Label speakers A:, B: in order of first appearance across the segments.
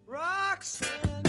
A: Roxanne.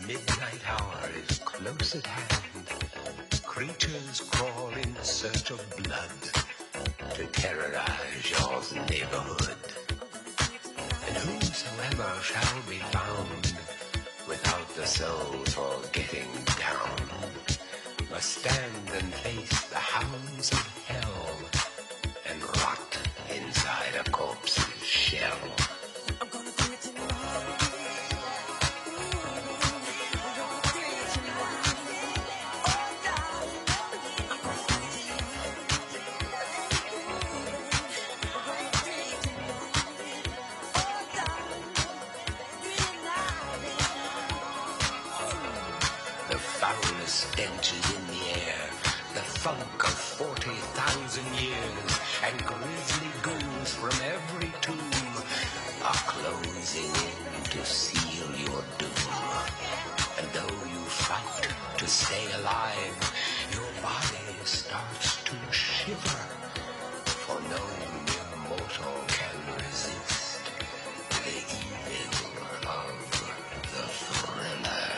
A: midnight hour is close at hand. Creatures crawl in search of blood to terrorize your neighborhood. And whosoever shall be found without the soul for getting down must stand and face the hounds of hell and rot inside a corpse's shell. Stench is in the air, the funk of 40,000 years, and grisly ghouls from every tomb are closing in to seal your doom. And though you fight to stay alive, your body starts to shiver, for no mortal can resist the evil of the thriller.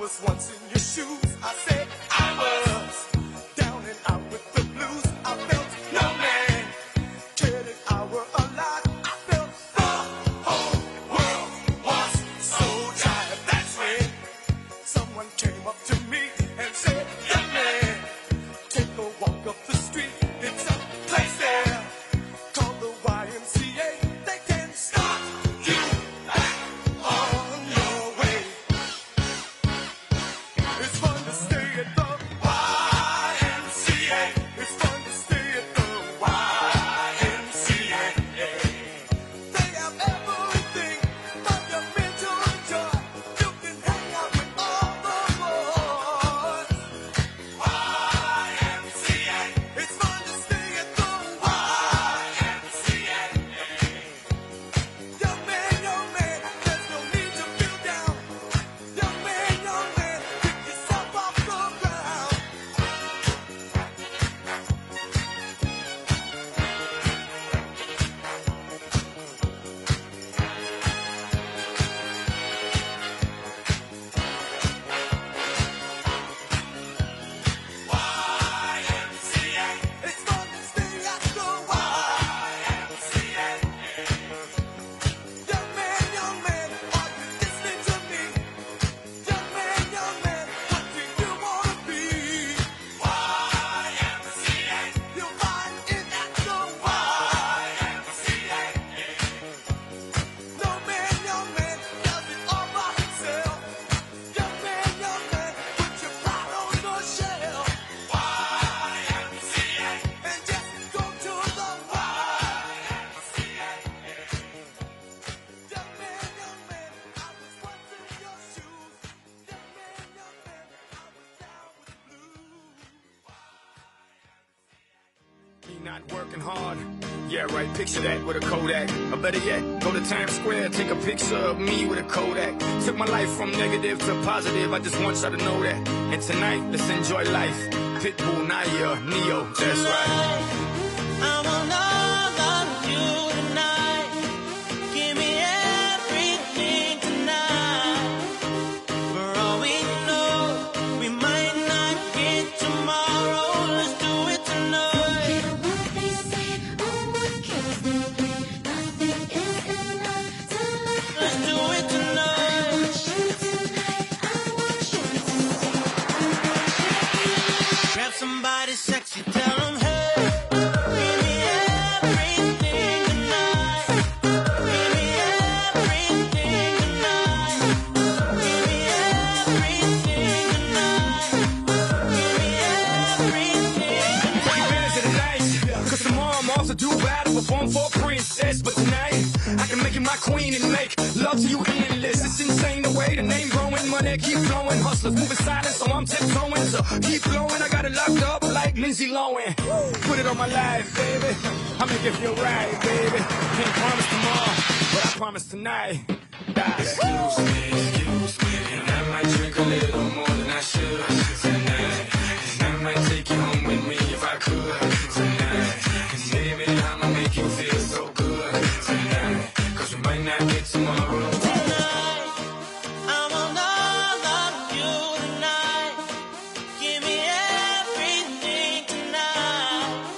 B: was once in your shoes. I said I was down and out with the blues. I felt no man cared if I were alive. I felt the whole world was so tired. That's when someone came up to me and said, young man, take a walk up the street. It's a place there called the YMCA. They can start you back on your way. It's fun to stay at the YMCA. It's fun to stay at the YMCA. They have everything for your mental joy. You can hang out with all the boys. YMCA. It's fun to stay at the YMCA. Young man, there's no need to feel down. Young man, pick yourself off the ground. YMCA. It's fun to stay at the YMCA. Young man, are you listening to me? Young man, what do you wanna be? YMCA. You'll find it at the YMCA. No man, does it all by himself. Young man, put your pride on the shelf. YMCA. And just go to the YMCA. Young man, I was once in your shoes. Young man, I was down with the blues.
C: Me not working hard. Yeah, right, picture that with a Kodak. Or better yet, go to Times Square, take a picture of me with a Kodak. Took my life from negative to positive, I just want y'all to know that. And tonight, let's enjoy life. Pitbull, Naya, Neo, that's right.
D: I want all of you tonight. Give me everything tonight. For all we know, we might not get tomorrow. Let's do it tonight. Let's do it tonight. Grab somebody sexy, tell them, hey, give me everything tonight. Give me everything tonight. Give me everything tonight. Give me everything
C: Take advantage of the night, cause tomorrow I'm off to do battle, perform for a princess. But tonight, I can make you my queen and make love to you endless. It's insane the way the name growing, money keep flowing. Hustlers moving silent, so I'm tiptoeing. So keep blowing, I got it locked up like Lindsay Lohan. Put it on my life, baby. I make it feel right, baby. Can't promise tomorrow, but I promise tonight.
E: Excuse me, and I might drink a little more than I should tonight. And I might take you home with me if I could tonight. And baby, I'ma make you feel so good tonight. Cause we might not get tomorrow.
D: tonight. I want all of you tonight. Give me everything tonight.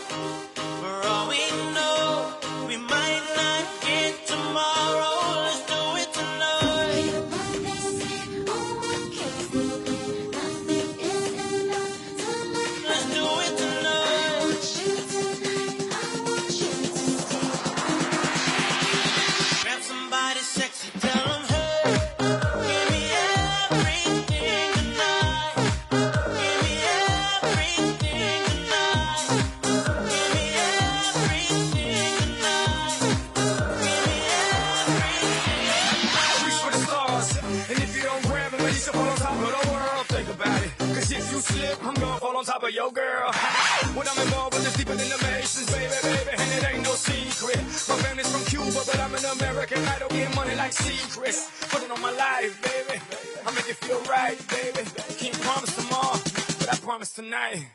D: For all we know, we might not get tomorrow. Let's do it tonight. Let's do it tonight. Grab somebody sexy, tell them, hey, give me everything tonight. Give me everything tonight. Give me everything tonight. Give me everything.
C: Reach for the stars, and if you don't grab them, you should fall on top of the world. Think about it, cause if you slip, I'm gonna fall on top of your girl. What I'm involved with is deeper than the Masons, baby, and it ain't no secret. My family's from Cuba, but I'm an American idol, getting money like secrets. Put it on my life, baby. I make it feel right, baby. Can't promise tomorrow, but I promise tonight.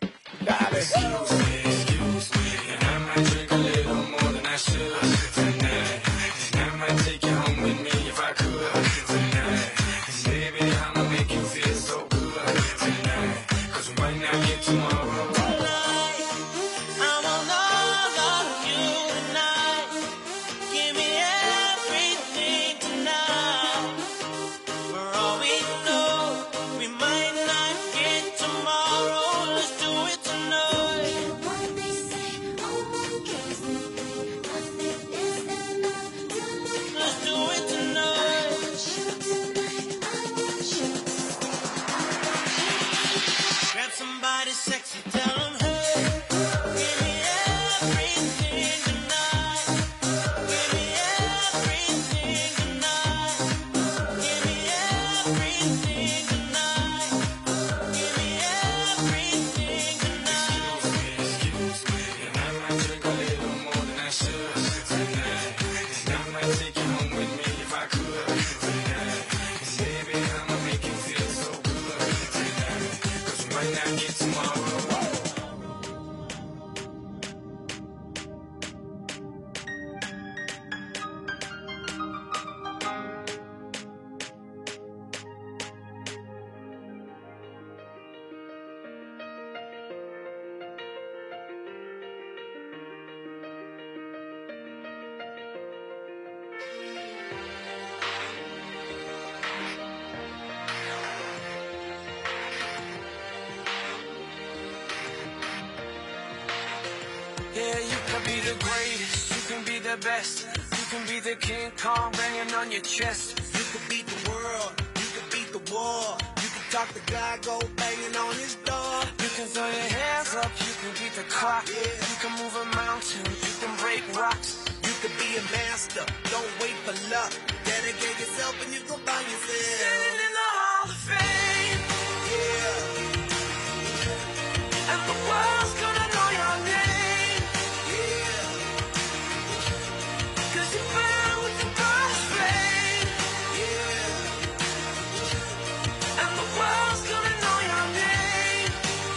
C: Darling.
E: Excuse me, and I might drink a little more than I should tonight. And I might take you home with me if I could tonight. And baby, I'ma make you feel so get tomorrow.
C: Yeah, you can be the greatest, you can be the best, you can be the King Kong banging on your chest.
B: You could beat the world, you could beat the war. You could talk the guy, go banging on his door.
C: You can throw your hands up, you can beat the clock. You can move a mountain, you can break rocks.
B: You could be a master, don't wait for luck. Dedicate yourself and you go find yourself.
C: Standing in the Hall of Fame,
B: Yeah,
C: and the world's gonna know your name.
B: yeah,
C: 'Cause you burn with the God's flame,
B: yeah,
C: and the world's gonna know your name.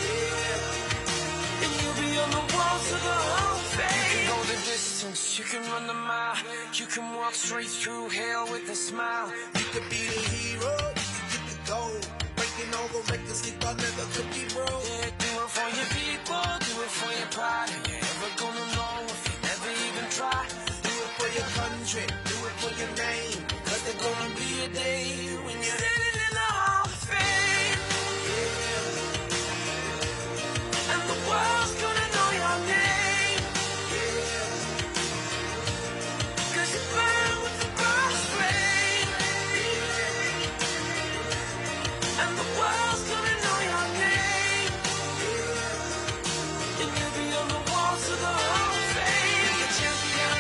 B: yeah.
C: And you'll be on the walls of the Hall of Fame. You can go the distance, you can run the mile, you can walk straight through hell with a smile.
B: You could be the hero, you could get the gold. Breaking all the records, sleep on never could be broke.
C: Yeah, do it for your people, do it for your pride. And you're never gonna know if you never even try.
B: Do it for your country, do it for your name. Cause there's gonna be a day when you're
C: Standing in the Hall of Fame, and the world's gonna know your name. 'Cause you burn with the God's flame, and the world's gonna know your name. And you'll be on the walls of the Hall of Fame. Be a champion,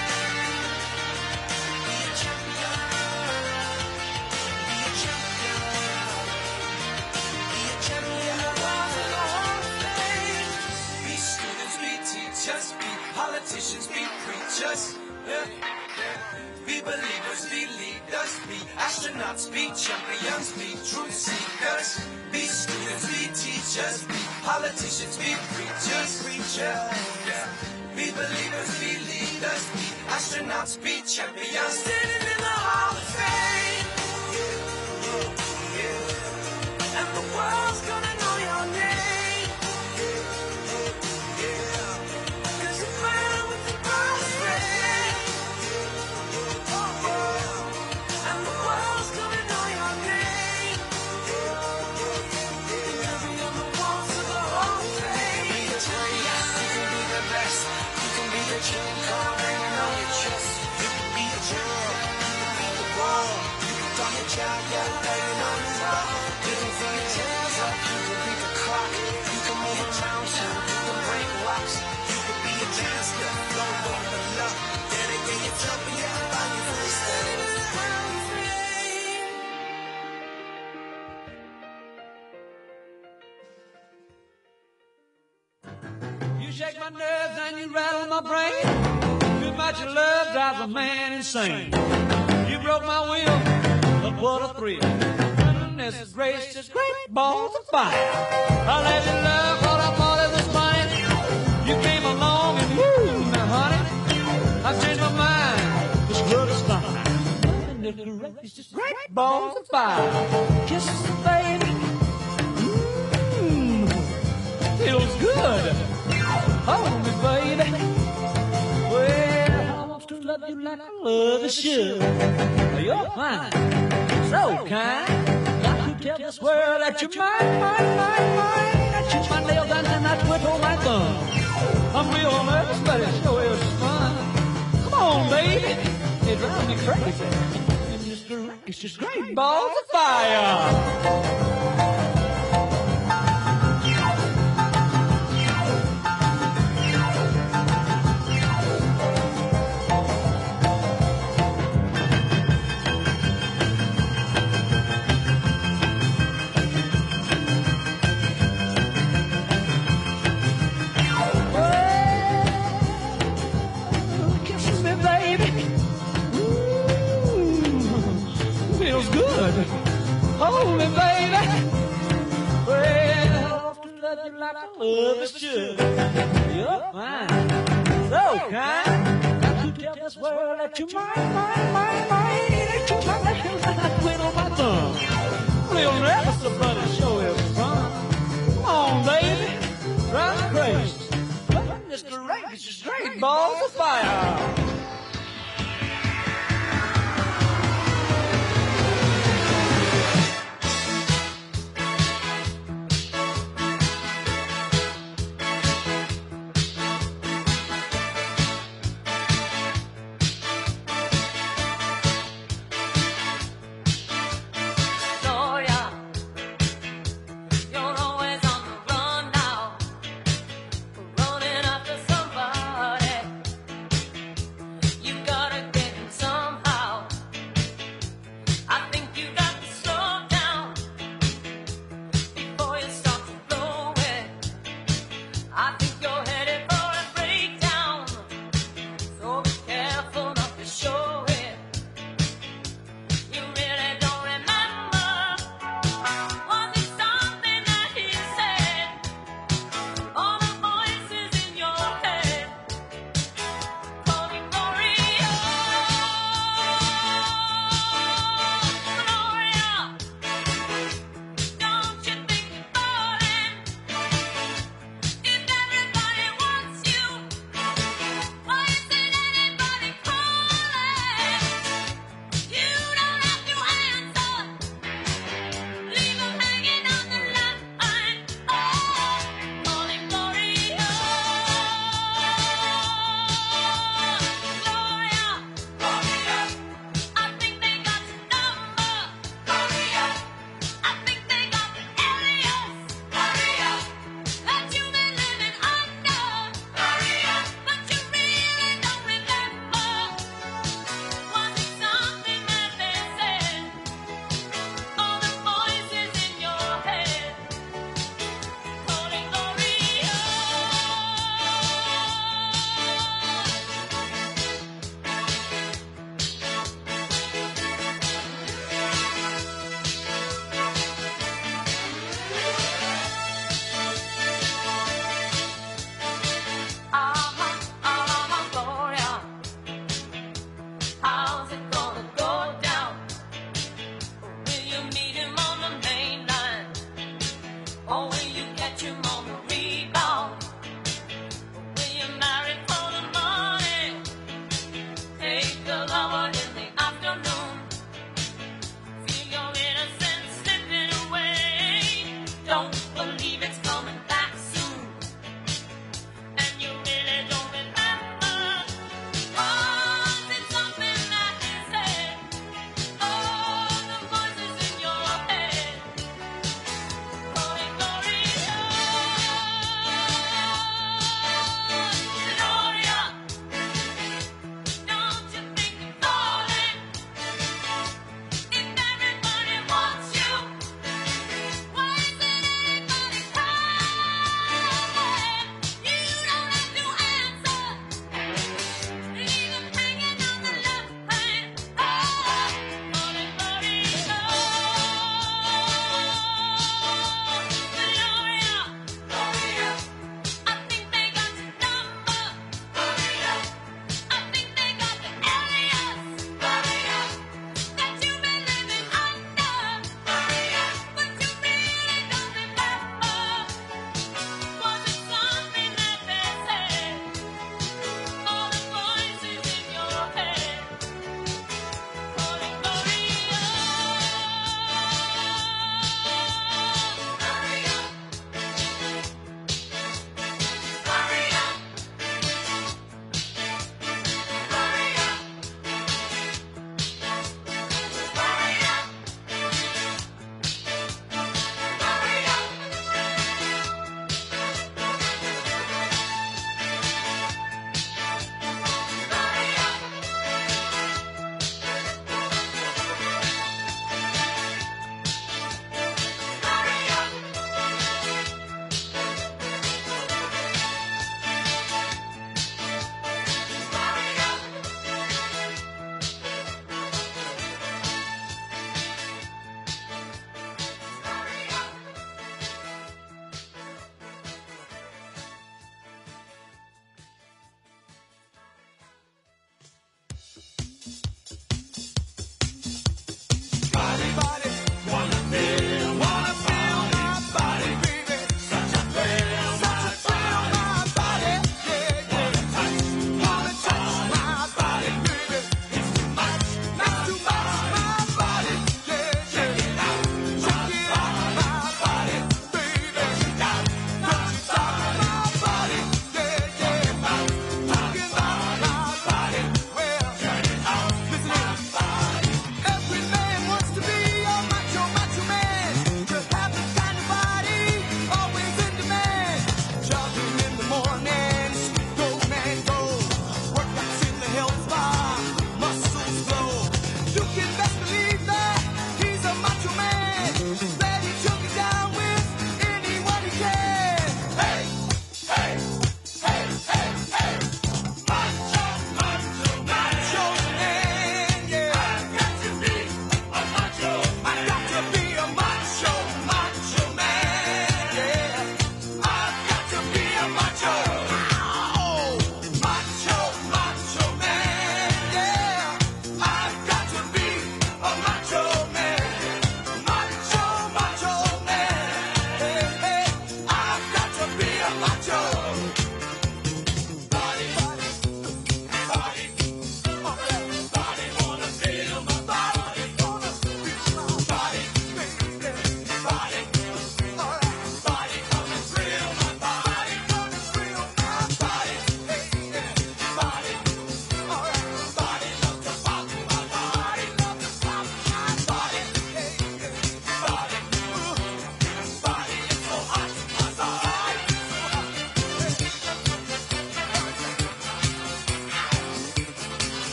C: be a champion, be a champion, be a champion. The walls of the Hall of Fame. Be students, be teachers, be politicians, be preachers. Yeah. Be believers, be leaders, be astronauts, be champions, be truth seekers. Be students, be teachers, be politicians, be preachers, yeah. Be believers, be leaders, be astronauts, be champions. Standing in the Hall of Fame, and the world's gonna know your name. 'Cause you burn with the God's flame, and the world's gonna know your name. And you'll be on the walls of the Hall of Fame. Be the greatest, you can be the best, you can be the King Kong hanging on your chest.
B: You could be a girl, you could beat the world. You could talk your child, go banging on his door.
C: You can throw your hands up, you can beat the clock. You can move a mountain, you can break rocks.
B: You could be a master, don't wait for luck. Dedicate yourself and you can find yourself.
C: Standing in the Hall of Fame.
F: You shake my nerves and you rattle my brain. Too much of love drives a man insane. You broke my will, but what a thrill. Goodness gracious, great balls of fire. I let you love what I thought it was fine. You came along and woo, now honey, I've changed my mind. This love is fine. Goodness gracious, great balls of fire. Kisses, baby. Feels good. Hold me, baby. Well, I want to love you like I love you should. You're fine, so kind. Got to tell this world that you're mine. I chew my nails and I twiddle my thumb. I'm real nervous, but it sure is fun. Come on, baby. It drives me crazy. It's just great balls of fire. Hold me, baby. love you like I love a should. You're fine, so kind. Got to tell this world that you're mine, that you're mine, that you're like quit on my thumb. We'll never somebody show him fun. Come on, baby, drive me crazy. But this great, this is great balls of fire.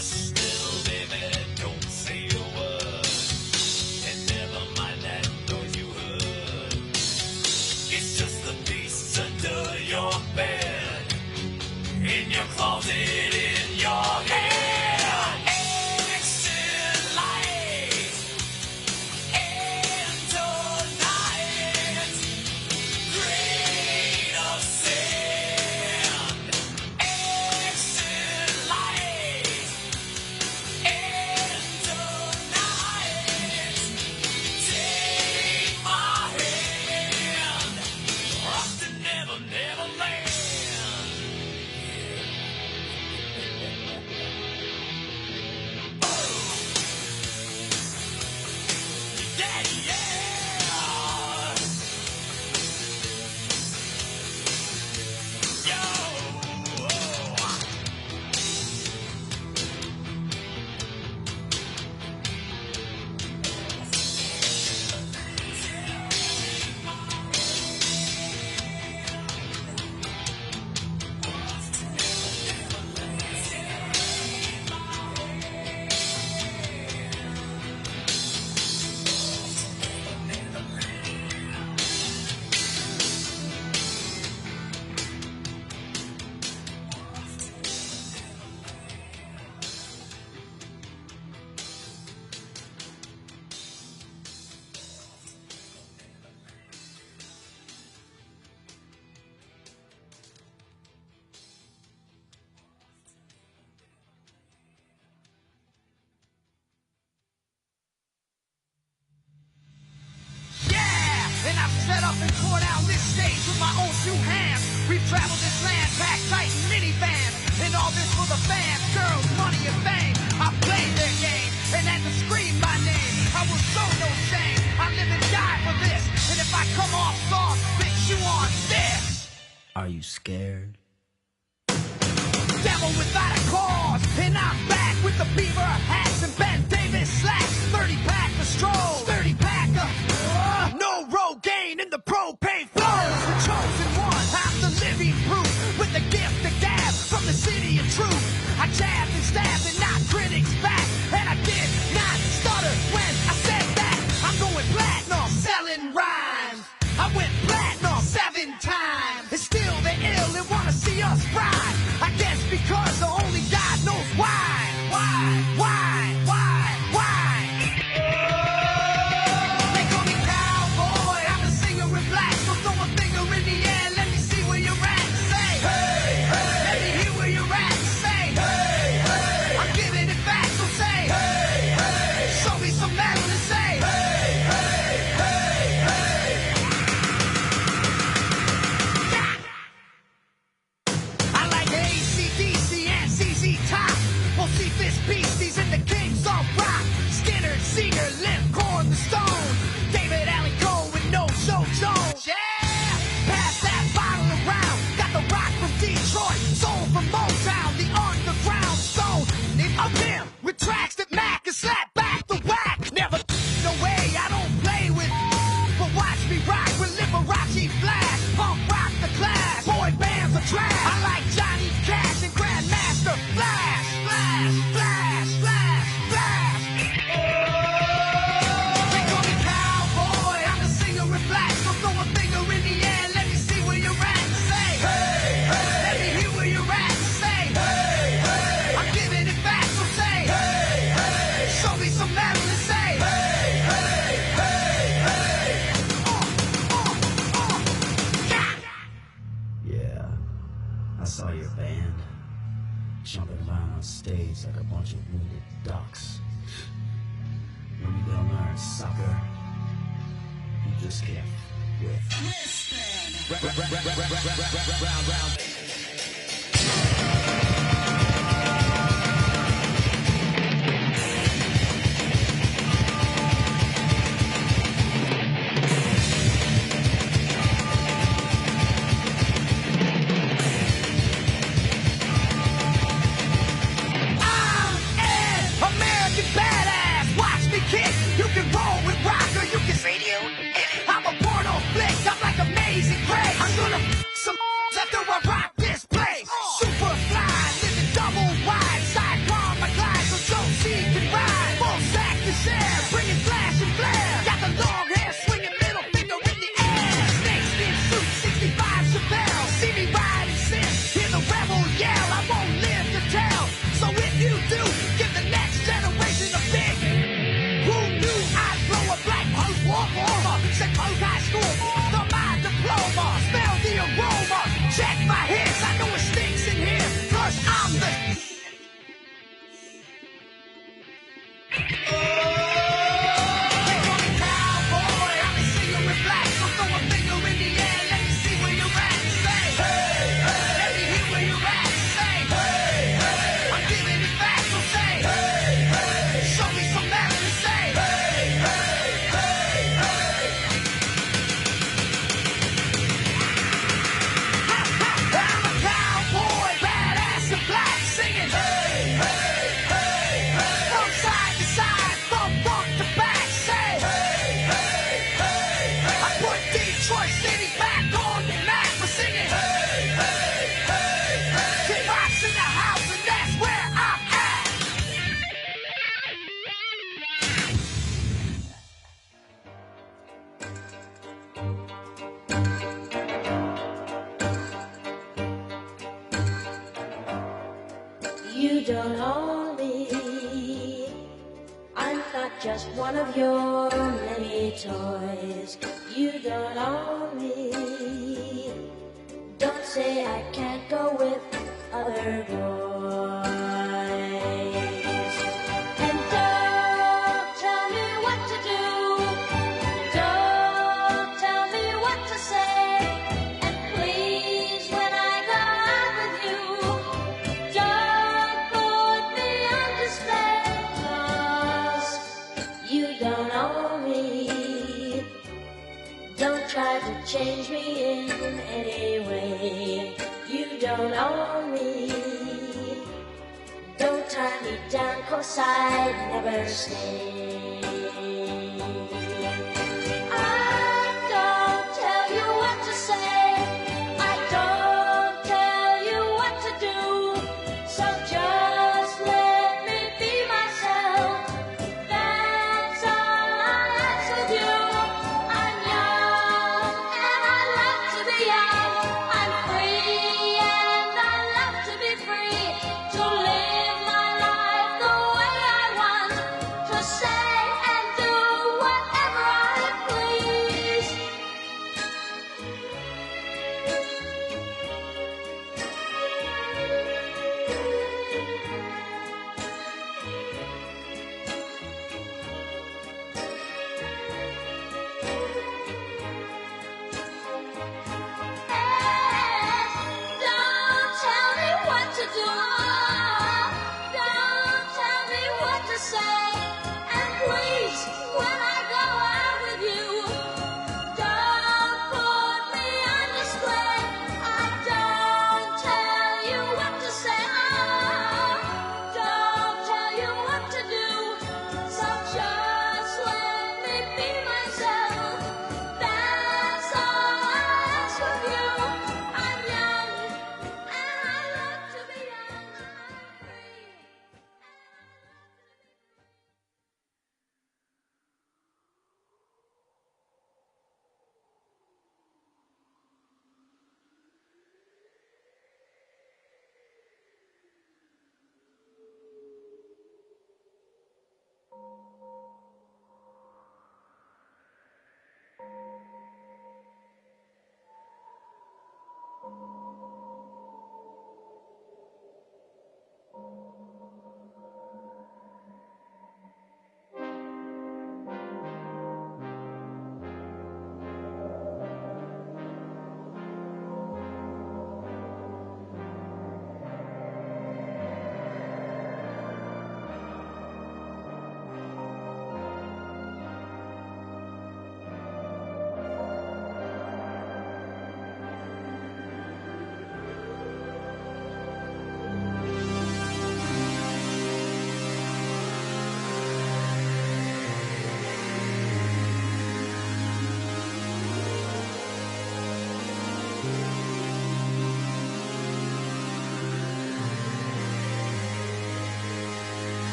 A: still, baby, don't say a word. And never mind that noise you heard. It's just the beasts under your bed, in your closet, in your head. Exit light into night. Grain of sand. Exit light into night. Take my hand. Off to never, never land. Yeah, yeah. Yo.
G: Yeah, and I've set up and tore down this stage with my own two hands. We've traveled this land, packed tight in minivans, and all this for the fans, girls, money, and fame. I played their game and had to scream my name. I will show no shame. I live and die for this, and if I come off soft, bitch, you on this.
F: Are you scared?
G: Devil without a cause, and I'm back with the beaver hats and Ben Davis slacks. 30-pack of stroll, 30-pack of no Rogaine in the propane flows. The chosen one, I'm the living proof with the gift of gab from the city of truth. I jabbed and stabbed and knocked critics back, and I did not stutter when I said that. I'm going platinum, selling rhymes. I went platinum 7 times, and still they're ill and wanna see us ride. I guess because only God knows why. They call me cowboy, I'm a singer in black, so throw a finger in the air, let me see where you're at. Say, hey, hey. Let me hear where you're at. Say, hey, hey. I'm giving it back, so say, hey, hey. Show me some metal and say, hey, hey, hey, hey. I like AC/DC and ZZ Top. We'll see this beasties in the Kings of Rock. Skinner, Seeger, Limp, Corn, the Stone. David Allen Cole with No Show Jones. Yeah! Pass that bottle around. Got the rock from Detroit, soul from Motown, the underground zone. I'm him with tracks that Mac can slap back the whack. Never no way, I don't play with. But watch me rock with Liberace Flash. Punk rock the class. Boy bands are trash. I like Johnny Cash and Grandmaster Flash. Flash, flash, flash, flash. They call me cowboy, I'm a singer in black. So throw a finger in the air, let me see where you're at. Say, hey, hey. Let me hear where you're at. Say, hey, hey. I'm giving it back, so say, hey, hey. Show me some metal and say, hey, hey, hey, hey.
F: Yeah, I saw your band jumping around on stage like a bunch of wounded ducks. Maybe they'll learn soccer. You just can't with. Round.
G: American badass, watch me kick. You can roll with rock or you can see you. I'm a porno flick, I'm like Amazing Grace. I'm gonna some after I rock
H: don't own me. I'm not just one of your many toys. You don't own me. Don't say I can't go with other boys. And don't tell me what to do. Don't tell me what to say. And please, when I go out with you, don't put me on display. 'Cause you don't own me. Don't try to change me in any way. You don't own me. Don't tie me down, 'cause I'd never stay. I don't tell you what to say. I don't tell you what to do. So just let me be myself. That's all I ask of you. I'm young and I love to be young. I'm free and I love to be free. To live my life the way I want. To say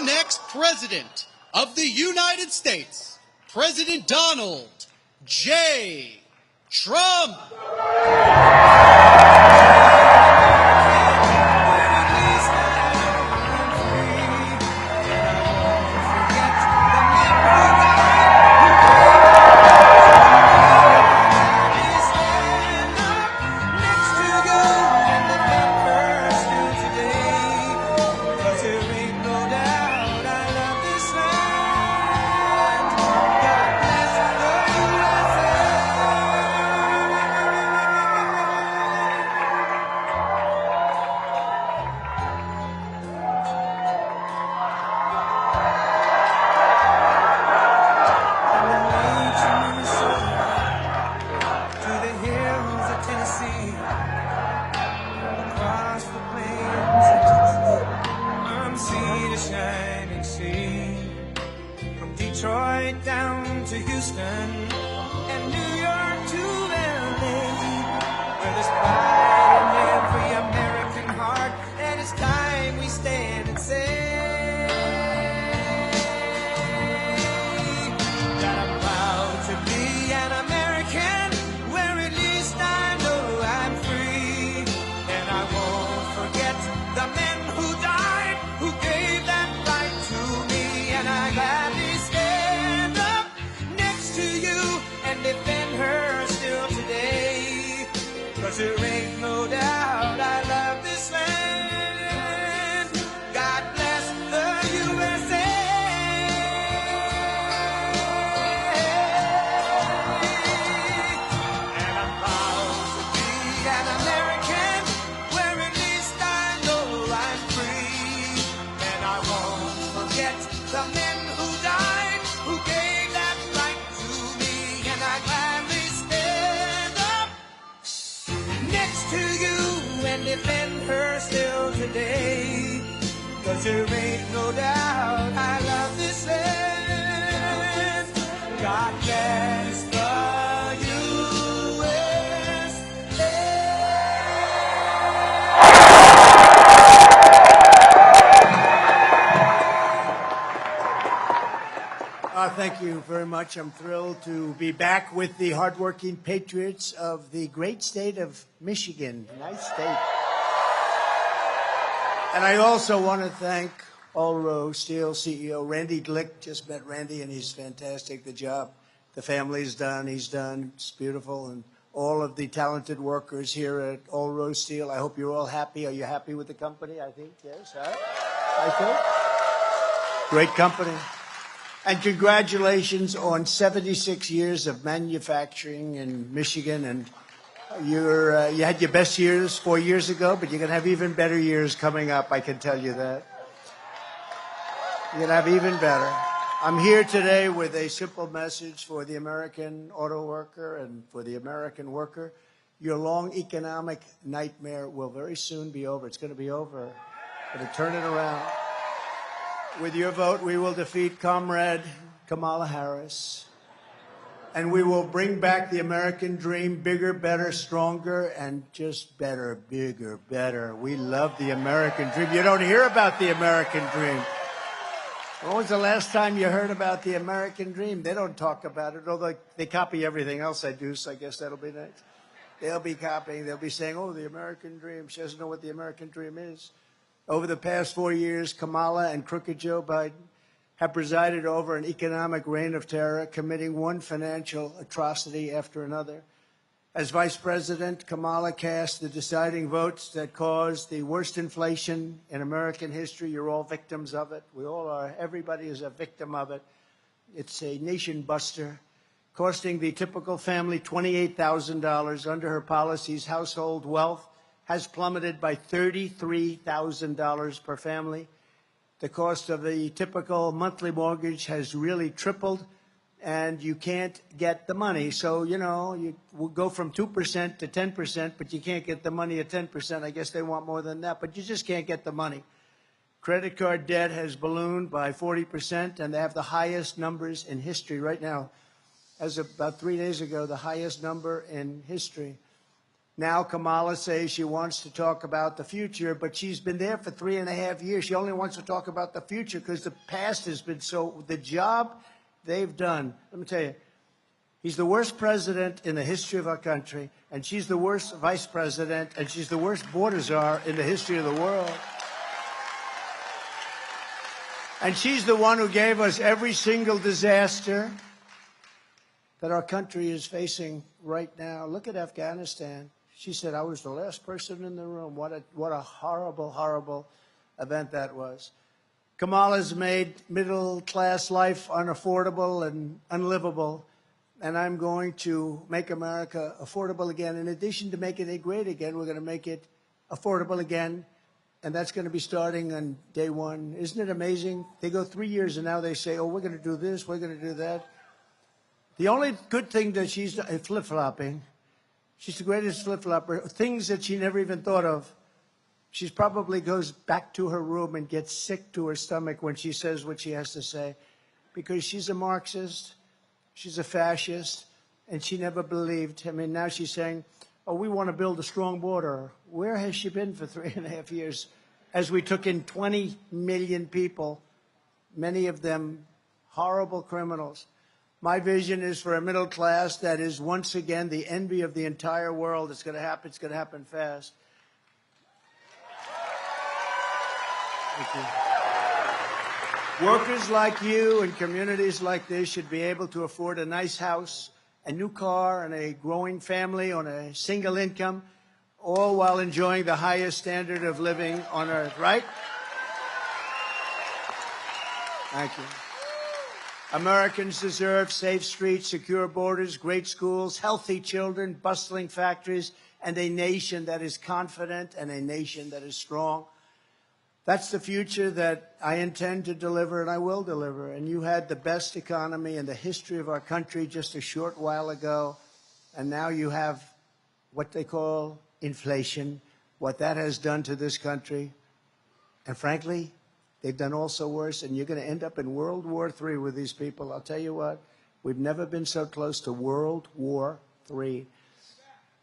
I: next President of the United States, President Donald J. Trump.
J: Detroit down to Houston and New York to LA, where there's pride in every American heart, and it's time we stand and say that I'm proud to be an American, where at least I know I'm free, and I won't forget the men who died, who gave that right to me, and I gladly defend her still today, 'cause there ain't no doubt I love this land. God bless the USA. And I'm proud to be an American, where at least I know I'm free, and I won't forget the men who died, who gave that right to me, and I gladly stand up next to you and defend her still today, 'cause there ain't no doubt I love this land. God bless the
K: Thank you very much. I'm thrilled to be back with the hardworking patriots of the great state of Michigan. Nice state. And I also want to thank Allrow Steel CEO Randy Glick. Just met Randy, and he's fantastic. The job the family's done, he's done. It's beautiful. And all of the talented workers here at Allrow Steel. I hope you're all happy. Are you happy with the company? I think, yes. I think. Great company. And congratulations on 76 years of manufacturing in Michigan. And you had your best years 4 years ago, but you're going to have even better years coming up, I can tell you that. You're going to have even better. I'm here today with a simple message for the American auto worker and for the American worker. Your long economic nightmare will very soon be over. It's going to be over. Going to turn it around. With your vote, we will defeat Comrade Kamala Harris, and we will bring back the American dream, bigger, better, stronger, and just better, bigger, better. We love the American dream. You don't hear about the American dream. When was the last time you heard about the American dream? They don't talk about it, although they copy everything else I do, so I guess that'll be nice. They'll be copying. They'll be saying, oh, the American dream. She doesn't know what the American dream is. Over the past 4 years, Kamala and crooked Joe Biden have presided over an economic reign of terror, committing one financial atrocity after another. As vice president, Kamala cast the deciding votes that caused the worst inflation in American history. You're all victims of it. We all are. Everybody is a victim of it. It's a nation buster, costing the typical family $28,000. Under her policies, household wealth has plummeted by $33,000 per family. The cost of the typical monthly mortgage has really tripled, and you can't get the money. So, you know, you will go from 2% to 10%, but you can't get the money at 10%. I guess they want more than that, but you just can't get the money. Credit card debt has ballooned by 40%, and they have the highest numbers in history right now. As of about 3 days ago, the highest number in history. Now Kamala says she wants to talk about the future, but she's been there for 3.5 years. She only wants to talk about the future because the past has been so, the job they've done. Let me tell you, he's the worst president in the history of our country, and she's the worst vice president, and she's the worst border czar in the history of the world. And she's the one who gave us every single disaster that our country is facing right now. Look at Afghanistan. She said, I was the last person in the room. What a horrible, horrible event that was. Kamala's made middle-class life unaffordable and unlivable, and I'm going to make America affordable again. In addition to making it great again, we're going to make it affordable again, and that's going to be starting on day one. Isn't it amazing? They go 3 years, and now they say, oh, we're going to do this, we're going to do that. The only good thing that she's flip-flopping. She's the greatest flip-flopper. Things that she never even thought of. She probably goes back to her room and gets sick to her stomach when she says what she has to say, because she's a Marxist, she's a fascist, and she never believed. I mean, now she's saying, oh, we want to build a strong border. Where has she been for 3.5 years? As we took in 20 million people, many of them horrible criminals. My vision is for a middle class that is once again the envy of the entire world. It's going to happen. It's going to happen fast. Thank you. Workers like you and communities like this should be able to afford a nice house, a new car, and a growing family on a single income, all while enjoying the highest standard of living on earth, right? Thank you. Americans deserve safe streets, secure borders, great schools, healthy children, bustling factories, and a nation that is confident and a nation that is strong. That's the future that I intend to deliver, and I will deliver. And you had the best economy in the history of our country just a short while ago, and now you have what they call inflation, what that has done to this country. And frankly, they've done also worse, and you're going to end up in World War III with these people. I'll tell you what, we've never been so close to World War III.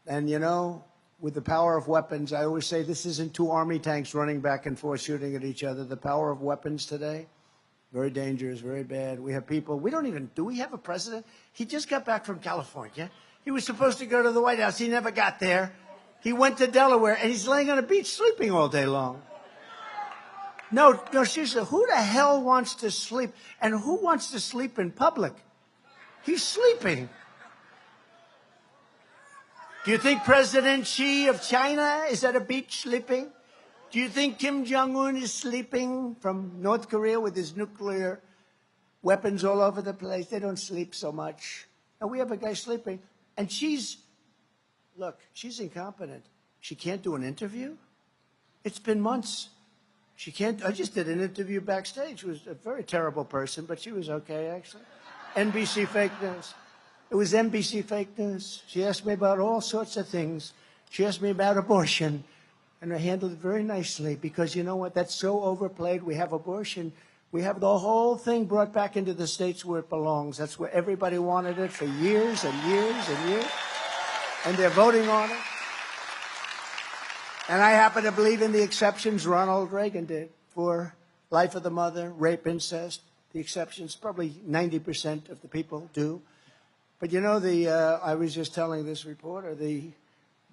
K: And, you know, with the power of weapons, I always say this isn't two army tanks running back and forth shooting at each other. The power of weapons today, very dangerous, very bad. We have people, do we have a president? He just got back from California. He was supposed to go to the White House. He never got there. He went to Delaware, and he's laying on a beach sleeping all day long. No, seriously, who the hell wants to sleep? And who wants to sleep in public? He's sleeping. Do you think President Xi of China is at a beach sleeping? Do you think Kim Jong-un is sleeping from North Korea with his nuclear weapons all over the place? They don't sleep so much. And we have a guy sleeping. And she's incompetent. She can't do an interview? It's been months. She can't. I just did an interview backstage. She was a very terrible person, but she was okay, actually. NBC fake news. It was NBC fake news. She asked me about all sorts of things. She asked me about abortion, and I handled it very nicely because, you know what, that's so overplayed. We have abortion. We have the whole thing brought back into the states where it belongs. That's where everybody wanted it for years and years and years, and they're voting on it. And I happen to believe in the exceptions Ronald Reagan did for life of the mother, rape, incest. The exceptions, probably 90% of the people do. But you know, I was just telling this reporter, the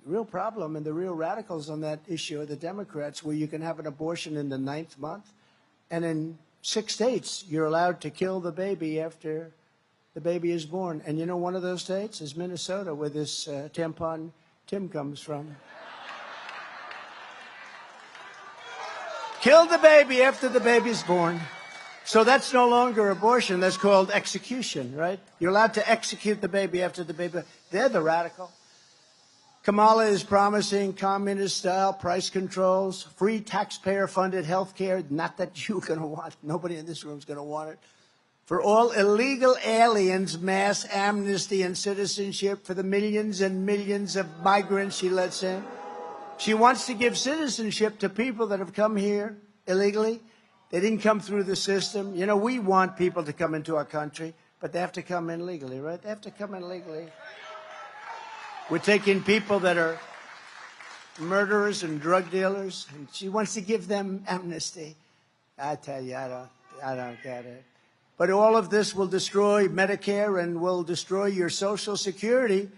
K: real problem and the real radicals on that issue are the Democrats, where you can have an abortion in the 9th month. And in 6 states, you're allowed to kill the baby after the baby is born. And you know, one of those states is Minnesota, where this tampon Tim comes from. Kill the baby after the baby's born. So that's no longer abortion. That's called execution, right? You're allowed to execute the baby after the baby. They're the radical. Kamala is promising communist-style price controls, free taxpayer-funded health care. Not that you're going to want. Nobody in this room is going to want it. For all illegal aliens, mass amnesty and citizenship for the millions and millions of migrants she lets in. She wants to give citizenship to people that have come here illegally. They didn't come through the system. You know, we want people to come into our country, but they have to come in legally, right? They have to come in legally. We're taking people that are murderers and drug dealers, and she wants to give them amnesty. I tell you, I don't get it. But all of this will destroy Medicare and will destroy your Social Security.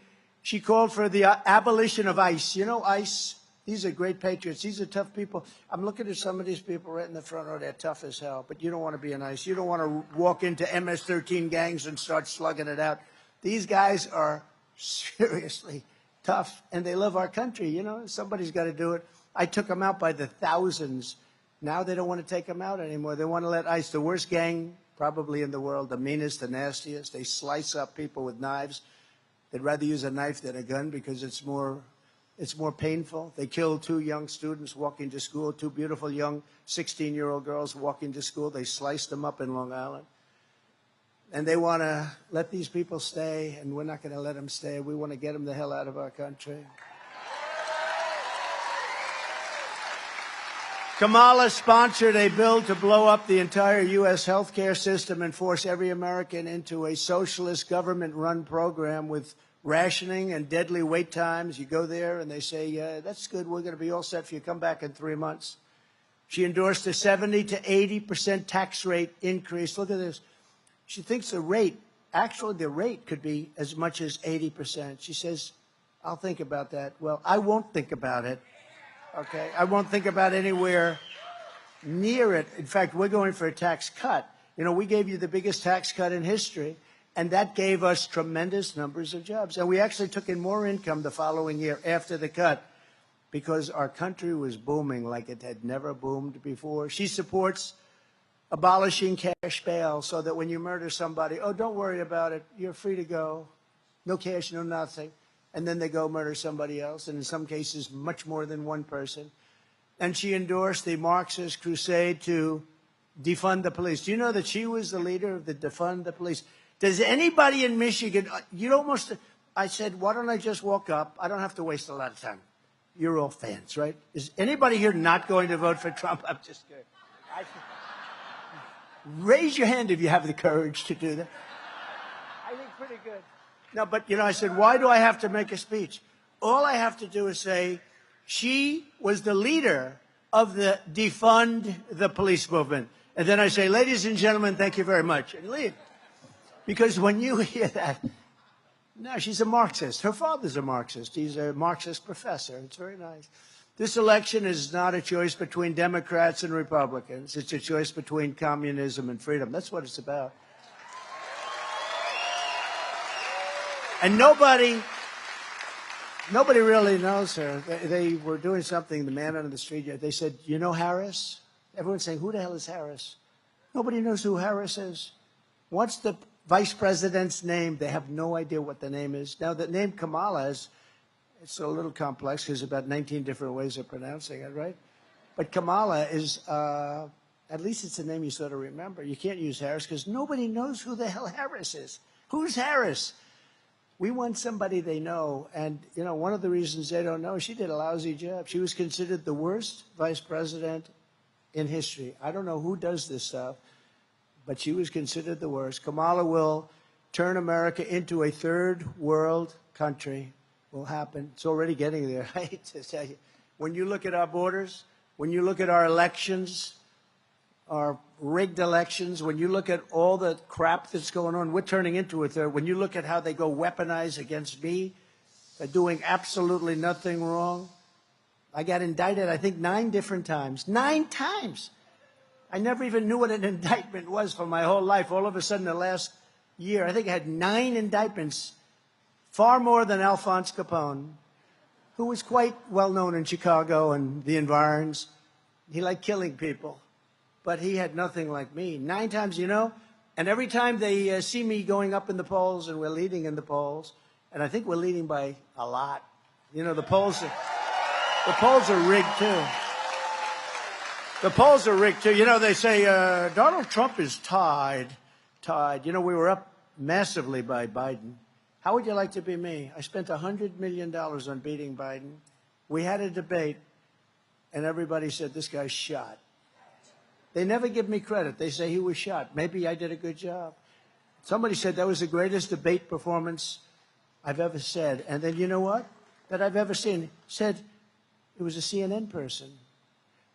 K: She called for the abolition of ICE. You know ICE? These are great patriots. These are tough people. I'm looking at some of these people right in the front row. They're tough as hell. But you don't want to be in ICE. You don't want to walk into MS-13 gangs and start slugging it out. These guys are seriously tough, and they love our country. You know, somebody's got to do it. I took them out by the thousands. Now they don't want to take them out anymore. They want to let ICE, the worst gang probably in the world, the meanest, the nastiest. They slice up people with knives. They'd rather use a knife than a gun because it's more painful. They killed 2 young students walking to school, 2 beautiful young 16-year-old girls walking to school. They sliced them up in Long Island. And they want to let these people stay, and we're not going to let them stay. We want to get them the hell out of our country. Kamala sponsored a bill to blow up the entire U.S. healthcare system and force every American into a socialist government-run program with rationing and deadly wait times. You go there and they say, yeah, that's good. We're going to be all set for you. Come back in 3 months. She endorsed a 70 to 80% tax rate increase. Look at this. She thinks the rate could be as much as 80%. She says, I'll think about that. Well, I won't think about it. Okay? I won't think about anywhere near it. In fact, we're going for a tax cut. You know, we gave you the biggest tax cut in history, and that gave us tremendous numbers of jobs. And we actually took in more income the following year after the cut because our country was booming like it had never boomed before. She supports abolishing cash bail so that when you murder somebody, oh, don't worry about it. You're free to go. No cash, no nothing. And then they go murder somebody else, and in some cases, much more than one person. And she endorsed the Marxist crusade to defund the police. Do you know that she was the leader of the defund the police? Does anybody in Michigan, I said, why don't I just walk up? I don't have to waste a lot of time. You're all fans, right? Is anybody here not going to vote for Trump? I'm just kidding. Raise your hand if you have the courage to do that. I think pretty good. No, but, you know, I said, why do I have to make a speech? All I have to do is say, she was the leader of the defund the police movement. And then I say, ladies and gentlemen, thank you very much, and leave. Because when you hear that, no, she's a Marxist. Her father's a Marxist. He's a Marxist professor. It's very nice. This election is not a choice between Democrats and Republicans. It's a choice between communism and freedom. That's what it's about. And nobody really knows her. They were doing something, the man on the street, they said, you know Harris? Everyone's saying, who the hell is Harris? Nobody knows who Harris is. What's the vice president's name? They have no idea what the name is. Now, the name Kamala is, it's a little complex because there's about 19 different ways of pronouncing it, right? But Kamala is, at least it's a name you sort of remember. You can't use Harris because nobody knows who the hell Harris is. Who's Harris? We want somebody they know. And, you know, one of the reasons they don't know, she did a lousy job. She was considered the worst vice president in history. I don't know who does this stuff, but she was considered the worst. Kamala will turn America into a third world country. Will happen. It's already getting there. I hate to tell you. When you look at our borders, when you look at our elections, our rigged elections, when you look at all the crap that's going on, we're turning into a third. When you look at how they go weaponize against me, they're doing absolutely nothing wrong. I got indicted, I think, 9 different times. 9 times. I never even knew what an indictment was for my whole life. All of a sudden, the last year, I think I had 9 indictments, far more than Alphonse Capone, who was quite well known in Chicago and the environs. He liked killing people. But he had nothing like me. 9 times, you know? And every time they see me going up in the polls, and we're leading in the polls, and I think we're leading by a lot. You know, the polls are rigged, too. The polls are rigged, too. You know, they say Donald Trump is tied. You know, we were up massively by Biden. How would you like to be me? I spent $100 million on beating Biden. We had a debate, and everybody said, this guy's shot. They never give me credit. They say he was shot. Maybe I did a good job. Somebody said that was the greatest debate performance I've ever said. And then you know what? That I've ever seen. Said, It was a CNN person.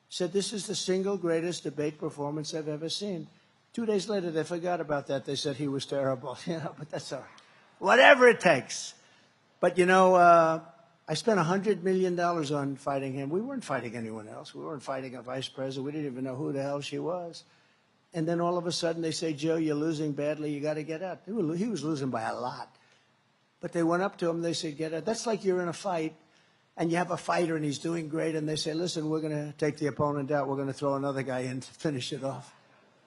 K: Said, this is the single greatest debate performance I've ever seen. 2 days later, they forgot about that. They said he was terrible. But that's all right. Whatever it takes. But, I spent $100 million on fighting him. We weren't fighting anyone else. We weren't fighting a vice president. We didn't even know who the hell she was. And then all of a sudden they say, Joe, you're losing badly. You got to get out. He was losing by a lot. But they went up to him. They said, get out. That's like you're in a fight, and you have a fighter, and he's doing great. And they say, listen, we're going to take the opponent out. We're going to throw another guy in to finish it off.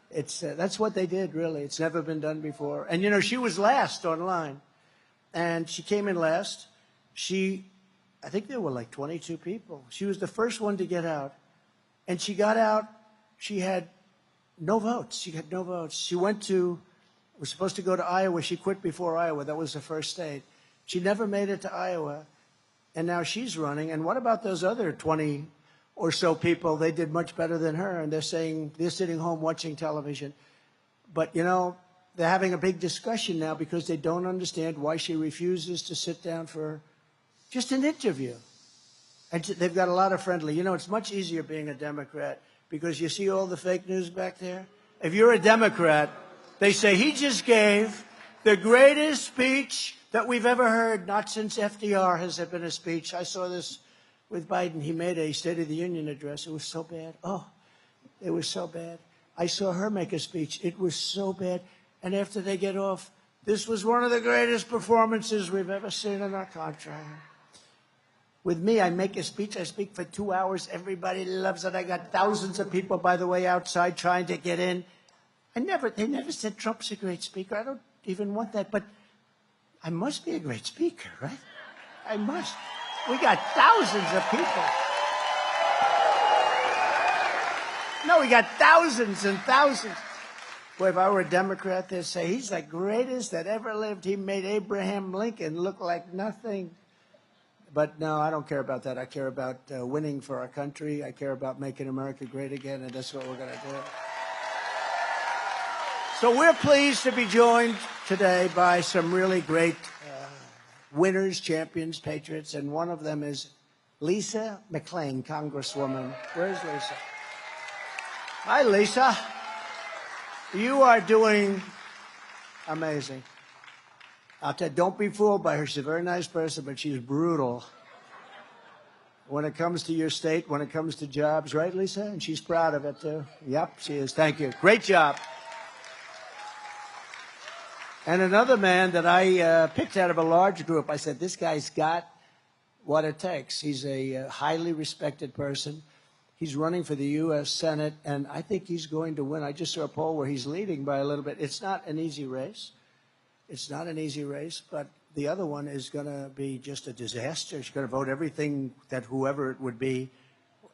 K: That's what they did, really. It's never been done before. And, she was last online. And she came in last. I think there were like 22 people. She was the first one to get out. And she got out. She had no votes. She had no votes. She was supposed to go to Iowa. She quit before Iowa. That was the first state. She never made it to Iowa. And now she's running. And what about those other 20 or so people? They did much better than her. And they're saying they're sitting home watching television. But, they're having a big discussion now because they don't understand why she refuses to sit down for just an interview. And they've got a lot of friendly. It's much easier being a Democrat because you see all the fake news back there. If you're a Democrat, they say he just gave the greatest speech that we've ever heard. Not since FDR has there been a speech. I saw this with Biden. He made a State of the Union address. It was so bad. Oh, it was so bad. I saw her make a speech. It was so bad. And after they get off, this was one of the greatest performances we've ever seen in our country. With me, I make a speech. I speak for 2 hours. Everybody loves it. I got thousands of people, by the way, outside trying to get in. They never said Trump's a great speaker. I don't even want that. But I must be a great speaker, right? I must. We got thousands of people. No, we got thousands and thousands. Boy, if I were a Democrat, they'd say, he's the greatest that ever lived. He made Abraham Lincoln look like nothing. But no, I don't care about that. I care about winning for our country. I care about making America great again, and that's what we're going to do. So we're pleased to be joined today by some really great winners, champions, patriots, and one of them is Lisa McClain, Congresswoman. Where's Lisa? Hi, Lisa. You are doing amazing. I'll tell you, don't be fooled by her. She's a very nice person, but she's brutal when it comes to your state, when it comes to jobs. Right, Lisa? And she's proud of it, too. Yep, she is. Thank you. Great job. And another man that I picked out of a large group, I said, this guy's got what it takes. He's a highly respected person. He's running for the U.S. Senate, and I think he's going to win. I just saw a poll where he's leading by a little bit. It's not an easy race. It's not an easy race, but the other one is going to be just a disaster. She's going to vote everything that whoever it would be,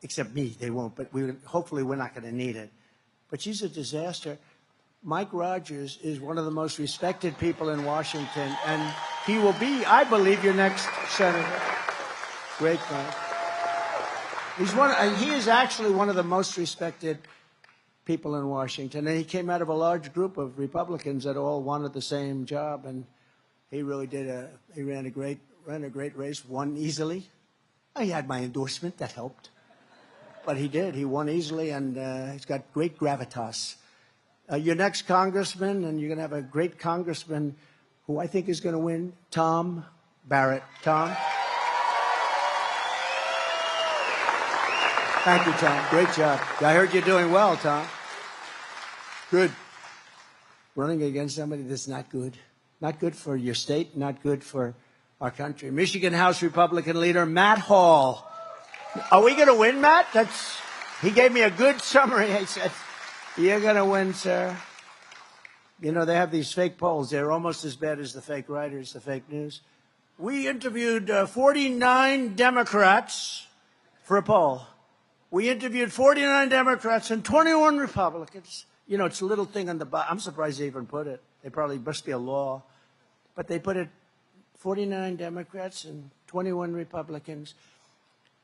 K: except me, they won't, but hopefully we're not going to need it. But she's a disaster. Mike Rogers is one of the most respected people in Washington, and he will be, I believe, your next senator. Great Mike. He is actually one of the most respected people in Washington, and he came out of a large group of Republicans that all wanted the same job, and he really did. He ran a great race, won easily. He had my endorsement, that helped, but he did. He won easily, and he's got great gravitas. Your next congressman, and you're going to have a great congressman who I think is going to win, Tom Barrett. Tom. Thank you, Tom. Great job. I heard you're doing well, Tom. Good. Running against somebody that's not good. Not good for your state, not good for our country. Michigan House Republican leader Matt Hall. Are we going to win, Matt? He gave me a good summary. He said, you're going to win, sir. They have these fake polls. They're almost as bad as the fake writers, the fake news. We interviewed 49 Democrats for a poll. We interviewed 49 Democrats and 21 Republicans. It's a little thing on the bottom. I'm surprised they even put it. They probably must be a law. But they put it 49 Democrats and 21 Republicans.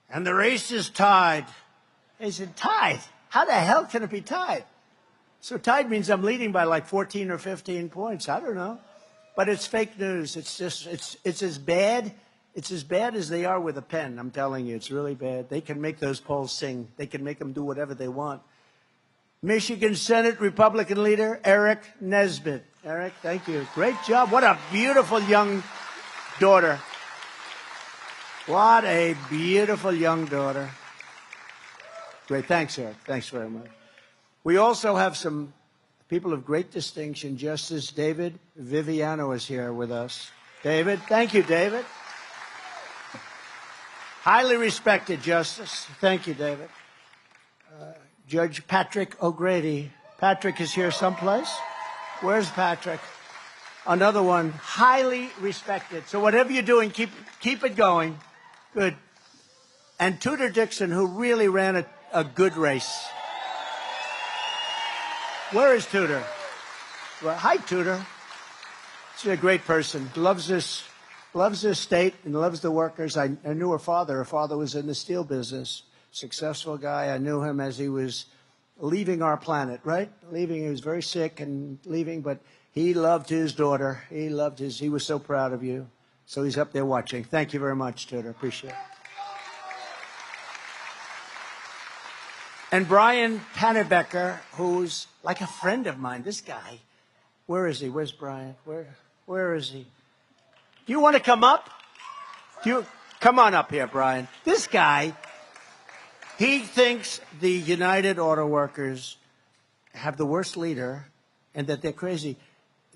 K: And the race is tied. They said, tied? How the hell can it be tied? So tied means I'm leading by like 14 or 15 points. I don't know. But it's fake news. It's as bad It's as bad as they are with a pen. I'm telling you, it's really bad. They can make those polls sing. They can make them do whatever they want. Michigan Senate Republican leader Eric Nesbitt. Eric, thank you. Great job. What a beautiful young daughter. What a beautiful young daughter. Great. Thanks, Eric. Thanks very much. We also have some people of great distinction. Justice David Viviano is here with us. David, thank you, David. Highly respected Justice. Thank you, David. Judge Patrick O'Grady. Patrick is here someplace. Where's Patrick? Another one, highly respected. So whatever you're doing, keep it going. Good. And Tudor Dixon, who really ran a good race. Where is Tudor? Well, hi, Tudor. She's a great person. Loves this state and loves the workers. I knew her father. Her father was in the steel business. Successful guy. I knew him as he was leaving our planet, right? Leaving. He was very sick and leaving, but he loved his daughter. He was so proud of you. So he's up there watching. Thank you very much, Tudor. Appreciate it. And Brian Pannebecker, who's like a friend of mine. This guy, where is he? Where's Brian? Where is he? Do you want to come up? Come on up here, Brian. This guy, he thinks the United Auto Workers have the worst leader and that they're crazy.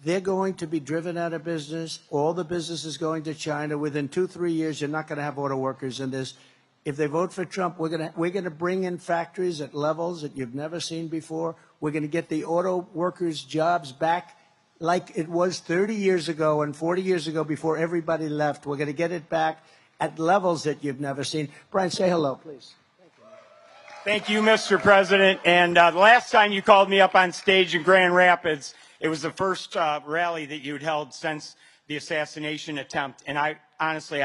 K: They're going to be driven out of business. All the business is going to China. Within 2-3 years, you're not going to have auto workers in this. If they vote for Trump, we're going to bring in factories at levels that you've never seen before. We're going to get the auto workers' jobs back like it was 30 years ago and 40 years ago before everybody left. We're going to get it back at levels that you've never seen. Brian, say hello, please.
L: Thank you, Mr. President. And the last time you called me up on stage in Grand Rapids, it was the first rally that you'd held since the assassination attempt. And I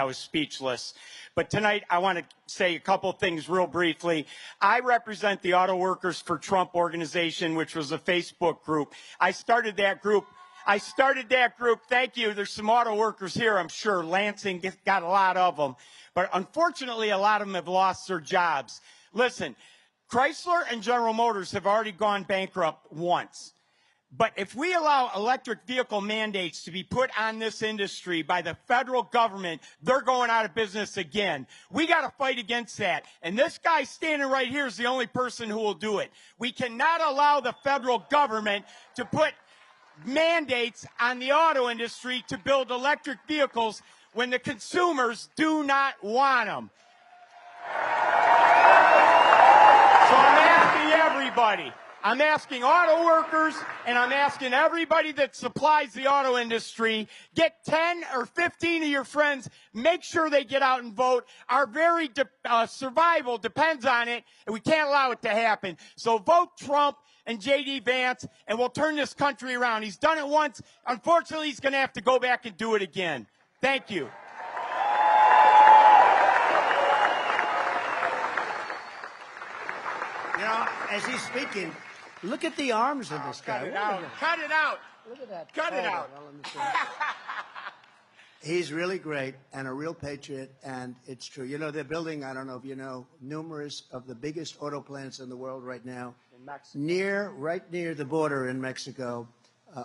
L: was speechless. But tonight, I want to say a couple things real briefly. I represent the Auto Workers for Trump organization, which was a Facebook group. I started that group. Thank you. There's some auto workers here, I'm sure. Lansing got a lot of them. But unfortunately, a lot of them have lost their jobs. Listen, Chrysler and General Motors have already gone bankrupt once. But if we allow electric vehicle mandates to be put on this industry by the federal government, they're going out of business again. We got to fight against that. And this guy standing right here is the only person who will do it. We cannot allow the federal government to put mandates on the auto industry to build electric vehicles when the consumers do not want them. So I'm asking everybody. I'm asking auto workers, and I'm asking everybody that supplies the auto industry, get 10 or 15 of your friends, make sure they get out and vote. Our very survival depends on it, and we can't allow it to happen. So vote Trump and J.D. Vance, and we'll turn this country around. He's done it once. Unfortunately, he's going to have to go back and do it again. Thank you.
K: You know, as he's speaking, look at the arms of this guy.
L: Cut it out. Cut it out.
K: Look at that.
L: Cut it out.
K: Well, let me see. He's really great and a real patriot, and it's true. You know, they're building, I don't know if you know, numerous of the biggest auto plants in the world right now. In Mexico. Right near the border in Mexico,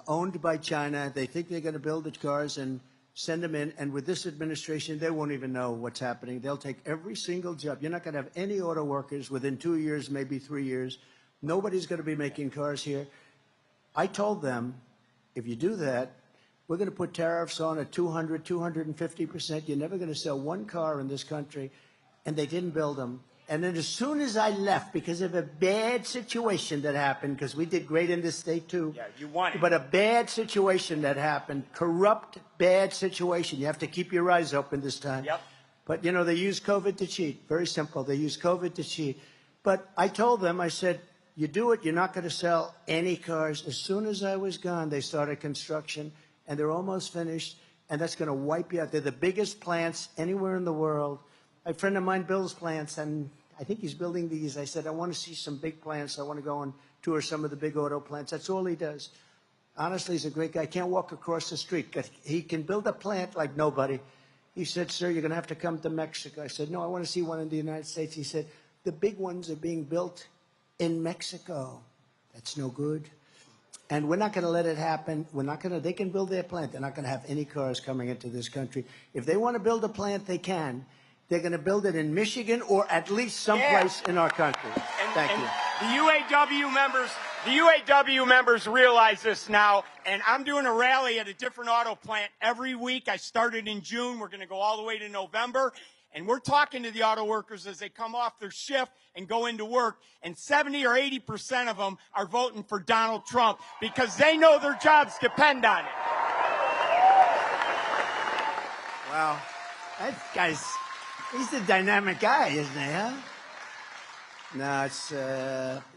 K: owned by China. They think they're going to build the cars and send them in, and with this administration, they won't even know what's happening. They'll take every single job. You're not going to have any auto workers within 2 years, maybe 3 years. Nobody's going to be making cars here. I told them, if you do that, we're going to put tariffs on at 200, 250%. You're never going to sell one car in this country, and they didn't build them. And then as soon as I left, because of a bad situation that happened, because we did great in this state too.
L: Yeah, you won it.
K: But a bad situation that happened, corrupt, bad situation. You have to keep your eyes open this time.
L: Yep.
K: But, you know, they use COVID to cheat. Very simple. They use COVID to cheat. But I told them, I said, you do it, you're not going to sell any cars. As soon as I was gone, they started construction, and they're almost finished, and that's going to wipe you out. They're the biggest plants anywhere in the world. A friend of mine builds plants, and I think he's building these. I said, I want to see some big plants. I want to go and tour some of the big auto plants. That's all he does. Honestly, he's a great guy. Can't walk across the street. He can build a plant like nobody. He said, sir, you're going to have to come to Mexico. I said, no, I want to see one in the United States. He said, the big ones are being built in Mexico. That's no good. And we're not going to let it happen. We're not going to, they can build their plant. They're not going to have any cars coming into this country. If they want to build a plant, they can. They're going to build it in Michigan or at least someplace in our country. Thank you.
L: The UAW members realize this now, and I'm doing a rally at a different auto plant every week. I started in June. We're going to go all the way to November. And we're talking to the auto workers as they come off their shift and go into work. And 70 or 80% of them are voting for Donald Trump because they know their jobs depend on it.
K: Wow. That guy's, he's a dynamic guy, isn't he, huh? No, it's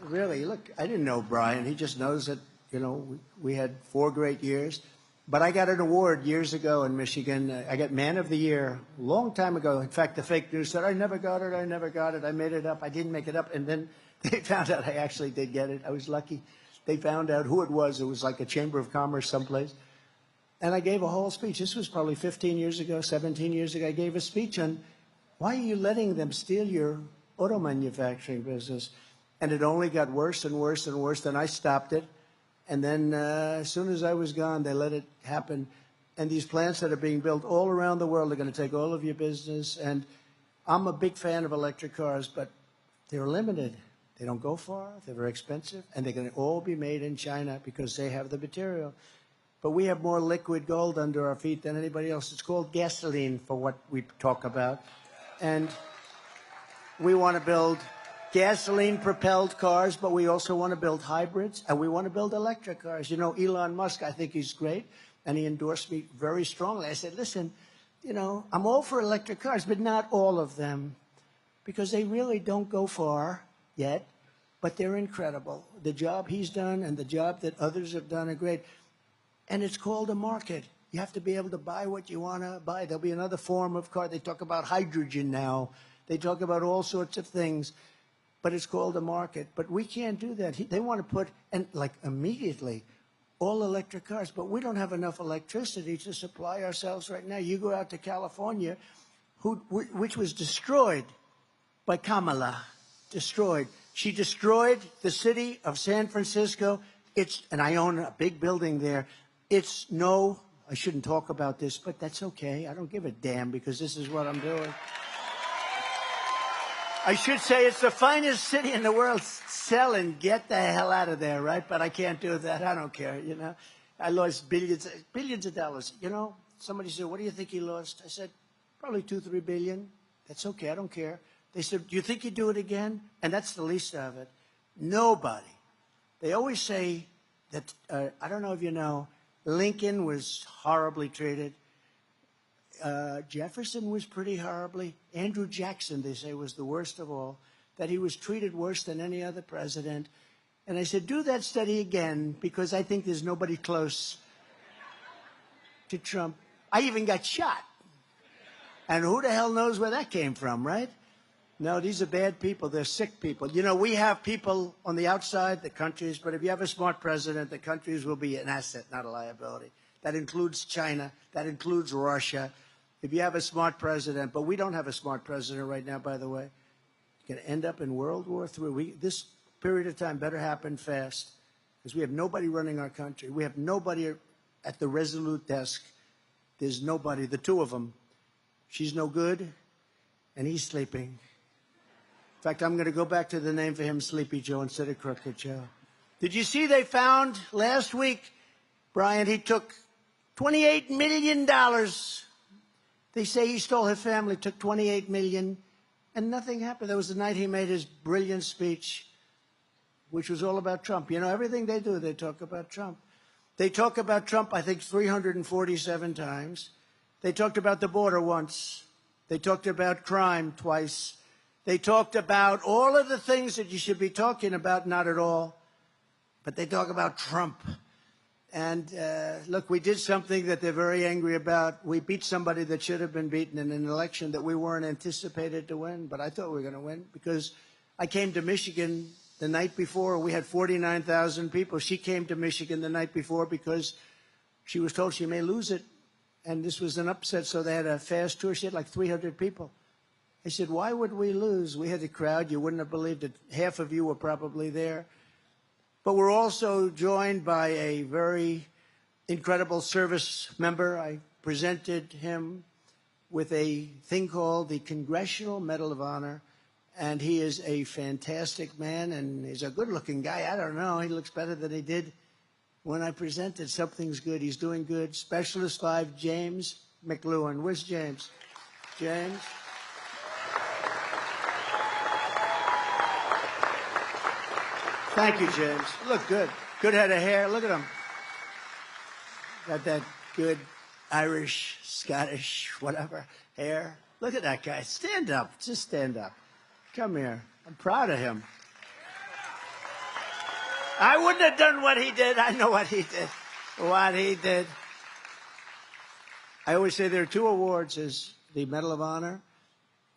K: really, look, I didn't know Brian. He just knows that, you know, we had 4 great years. But I got an award years ago in Michigan. I got Man of the Year a long time ago. In fact, the fake news said, I never got it, I never got it. I made it up. I didn't make it up. And then they found out I actually did get it. I was lucky. They found out who it was. It was like a Chamber of Commerce someplace. And I gave a whole speech. This was probably 15 years ago, 17 years ago. I gave a speech on why are you letting them steal your auto manufacturing business? And it only got worse and worse and worse. Then I stopped it. And then as soon as I was gone, they let it happen. And these plants that are being built all around the world are going to take all of your business. And I'm a big fan of electric cars, but they're limited. They don't go far. They're very expensive. And they're going to all be made in China because they have the material. But we have more liquid gold under our feet than anybody else. It's called gasoline for what we talk about. And we want to build gasoline-propelled cars, but we also want to build hybrids, and we want to build electric cars. You know, Elon Musk, I think he's great, and he endorsed me very strongly. I said, listen, you know, I'm all for electric cars, but not all of them, because they really don't go far yet, but they're incredible. The job he's done and the job that others have done are great, and it's called a market. You have to be able to buy what you want to buy. There'll be another form of car. They talk about hydrogen now. They talk about all sorts of things. But it's called a market. But we can't do that. They want to put, and like immediately, all electric cars. But we don't have enough electricity to supply ourselves right now. You go out to California, which was destroyed by Kamala. Destroyed. She destroyed the city of San Francisco. And I own a big building there. I shouldn't talk about this, but that's okay. I don't give a damn because this is what I'm doing. I should say it's the finest city in the world. Sell and get the hell out of there, right? But I can't do that. I don't care, you know. I lost billions of dollars. You know, somebody said, what do you think he lost? I said, probably 2-3 billion. That's okay. I don't care. They said, do you think you'd do it again? And that's the least of it. Nobody. They always say that, I don't know if you know, Lincoln was horribly treated. Jefferson was pretty horribly. Andrew Jackson, they say, was the worst of all, that he was treated worse than any other president. And I said, do that study again, because I think there's nobody close to Trump. I even got shot. And who the hell knows where that came from, right? No, these are bad people. They're sick people. You know, we have people on the outside, the countries, but if you have a smart president, the countries will be an asset, not a liability. That includes China. That includes Russia. If you have a smart president, but we don't have a smart president right now, by the way, you're going to end up in World War III. This period of time better happen fast because we have nobody running our country. We have nobody at the Resolute desk. There's nobody, the two of them. She's no good, and he's sleeping. In fact, I'm going to go back to the name for him, Sleepy Joe, instead of Crooked Joe. Did you see they found last week, Brian, he took $28 million. They say he stole his family, took $28 million, and nothing happened. That was the night he made his brilliant speech, which was all about Trump. You know, everything they do, they talk about Trump. They talk about Trump, I think, 347 times. They talked about the border once. They talked about crime twice. They talked about all of the things that you should be talking about, not at all. But they talk about Trump. And look, we did something that they're very angry about. We beat somebody that should have been beaten in an election that we weren't anticipated to win. But I thought we were going to win because I came to Michigan the night before. We had 49,000 people. She came to Michigan the night before because she was told she may lose it. and this was an upset, so they had a fast tour. She had like 300 people. I said, why would we lose? We had a crowd. You wouldn't have believed it. Half of you were probably there. But we're also joined by a very incredible service member. I presented him with a thing called the Congressional Medal of Honor, and he is a fantastic man, and he's a good-looking guy. I don't know. He looks better than he did when I presented. Something's good. He's doing good. Specialist 5, James McLuhan. Where's James? James? Thank you, James. Look good. Good head of hair. Look at him. Got that good Irish, Scottish, whatever hair. Look at that guy. Stand up. Just stand up. Come here. I'm proud of him. I wouldn't have done what he did. I know what he did. What he did. I always say there are 2 awards, is the Medal of Honor,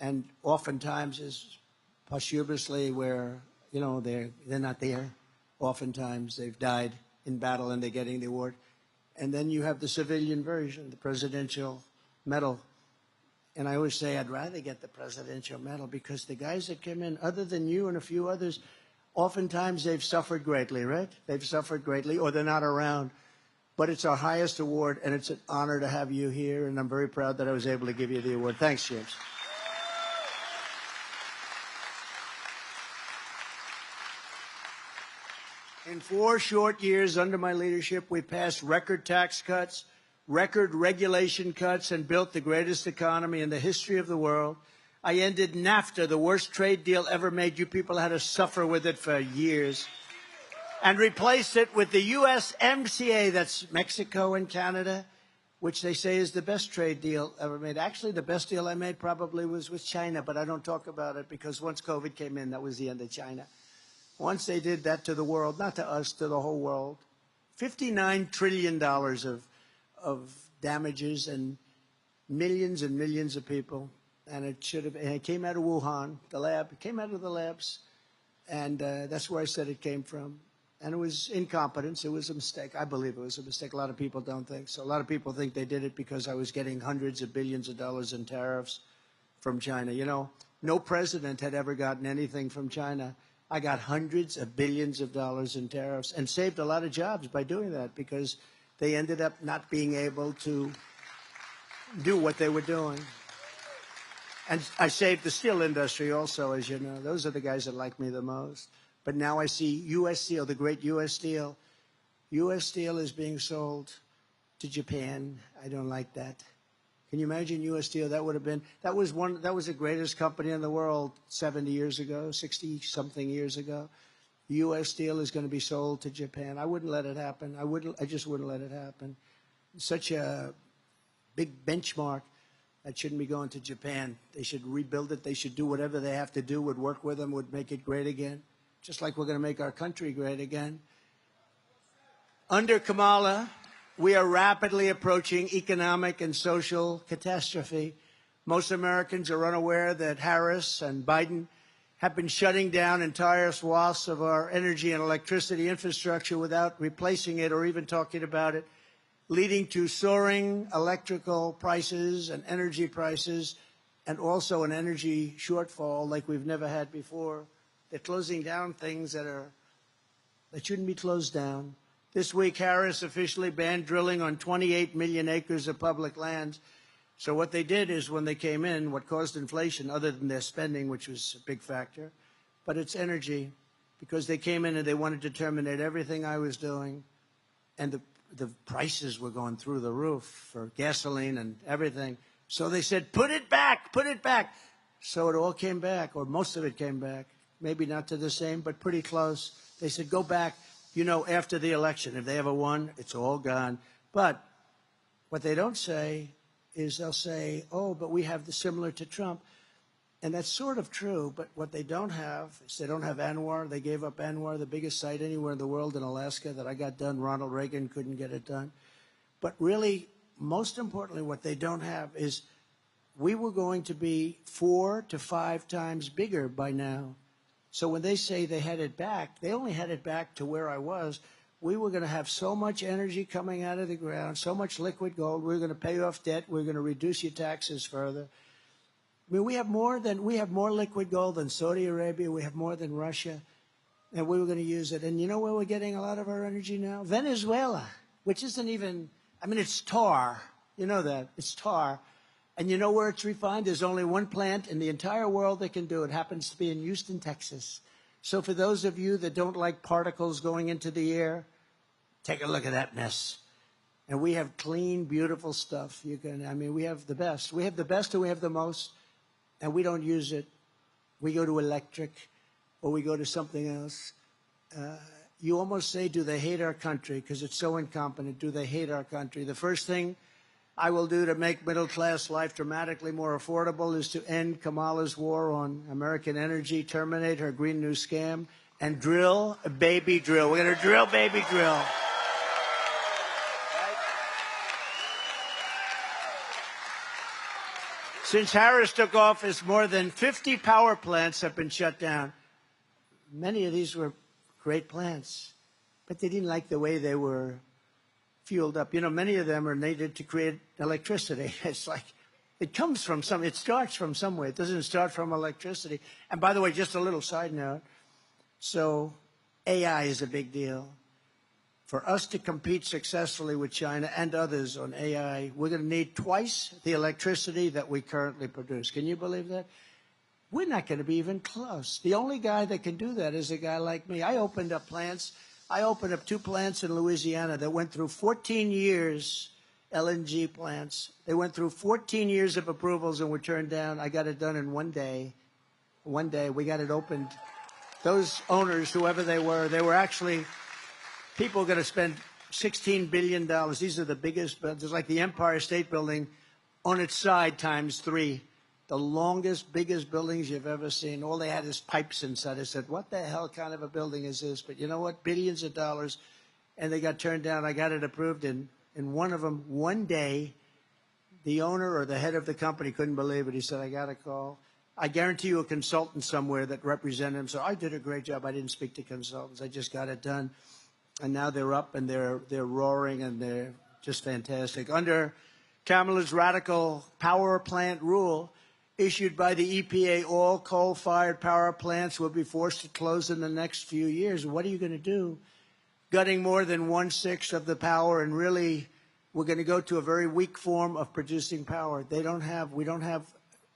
K: and oftentimes is posthumously where, you know, they're not there. Oftentimes they've died in battle and they're getting the award. And then you have the civilian version, the Presidential Medal. And I always say I'd rather get the Presidential Medal because the guys that came in, other than you and a few others, oftentimes they've suffered greatly, right? They've suffered greatly, or they're not around. But it's our highest award, and it's an honor to have you here, and I'm very proud that I was able to give you the award. Thanks, James. In 4 short years under my leadership, we passed record tax cuts, record regulation cuts, and built the greatest economy in the history of the world. I ended NAFTA, the worst trade deal ever made. You people had to suffer with it for years. And replaced it with the USMCA, that's Mexico and Canada, which they say is the best trade deal ever made. Actually, the best deal I made probably was with China, but I don't talk about it because once COVID came in, that was the end of China. Once they did that to the world, not to us, to the whole world, $59 trillion of damages and millions of people. And it should have, and it came out of Wuhan, the lab. It came out of the labs. And that's where I said it came from. And it was incompetence. It was a mistake. I believe it was a mistake. A lot of people don't think so. A lot of people think they did it because I was getting hundreds of billions of dollars in tariffs from China. You know, no president had ever gotten anything from China. I got hundreds of billions of dollars in tariffs and saved a lot of jobs by doing that because they ended up not being able to do what they were doing. And I saved the steel industry also, as you know. Those are the guys that like me the most. But now I see U.S. Steel, the great U.S. Steel. U.S. Steel is being sold to Japan. I don't like that. Can you imagine U.S. Steel? That would have been, that was the greatest company in the world 70 years ago, 60-something years ago. U.S. Steel is going to be sold to Japan. I wouldn't let it happen. I just wouldn't let it happen. Such a big benchmark. That shouldn't be going to Japan. They should rebuild it. They should do whatever they have to do, would work with them, would make it great again, just like we're going to make our country great again. Under Kamala, we are rapidly approaching economic and social catastrophe. Most Americans are unaware that Harris and Biden have been shutting down entire swaths of our energy and electricity infrastructure without replacing it or even talking about it, leading to soaring electrical prices and energy prices, and also an energy shortfall like we've never had before. They're closing down things that shouldn't be closed down. This week, Harris officially banned drilling on 28 million acres of public lands. So what they did is when they came in, what caused inflation, other than their spending, which was a big factor, but it's energy, because they came in and they wanted to terminate everything I was doing, and the prices were going through the roof for gasoline and everything. So they said, put it back, put it back. So it all came back, or most of it came back. Maybe not to the same, but pretty close. They said, go back, you know, after the election. If they ever won, it's all gone. But what they don't say is they'll say, oh, but we have the similar to Trump. And that's sort of true, but what they don't have is they don't have ANWR. They gave up ANWR, the biggest site anywhere in the world in Alaska that I got done. Ronald Reagan couldn't get it done. But really, most importantly, what they don't have is we were going to be 4 to 5 times bigger by now. So when they say they had it back, they only had it back to where I was we were going to have so much energy coming out of the ground, so much liquid gold. We were going to pay off debt. We were going to reduce your taxes further. I mean, we have more liquid gold than Saudi Arabia. We have more than Russia, and we were going to use it. And you know where we're getting a lot of our energy now? Venezuela, which isn't even. I mean, it's tar. You know that it's tar. And you know where it's refined? There's only one plant in the entire world that can do it. It happens to be in Houston, Texas. So for those of you that don't like particles going into the air, take a look at that mess. And we have clean, beautiful stuff. We have the best. We have the best and we have the most, and we don't use it. We go to electric or we go to something else. You almost say, do they hate our country? Because it's so incompetent. Do they hate our country? The first thing I will do to make middle-class life dramatically more affordable is to end Kamala's war on American energy, terminate her Green New Scam, and drill a baby drill. We're going to drill baby drill. Since Harris took office, more than 50 power plants have been shut down. Many of these were great plants, but they didn't like the way they were fueled up. You know, many of them are needed to create electricity. It's like, it starts from somewhere. It doesn't start from electricity. And by the way, just a little side note. So AI is a big deal. For us to compete successfully with China and others on AI, we're going to need twice the electricity that we currently produce. Can you believe that? We're not going to be even close. The only guy that can do that is a guy like me. I opened up 2 plants in Louisiana that went through 14 years, LNG plants. They went through 14 years of approvals and were turned down. I got it done in one day. One day, we got it opened. Those owners, whoever they were actually people going to spend $16 billion. These are the biggest buildings, like the Empire State Building on its side times 3. The longest, biggest buildings you've ever seen. All they had is pipes inside. I said, what the hell kind of a building is this? But you know what? Billions of dollars. And they got turned down. I got it approved. In one of them, one day, the owner or the head of the company couldn't believe it. He said, I got a call. I guarantee you a consultant somewhere that represented him. So I did a great job. I didn't speak to consultants. I just got it done. And now they're up and they're roaring and they're just fantastic. Under Kamala's radical power plant rule, issued by the EPA, all coal-fired power plants will be forced to close in the next few years. What are you going to do? Gutting more than 1/6 of the power, and really, we're going to go to a very weak form of producing power. We don't have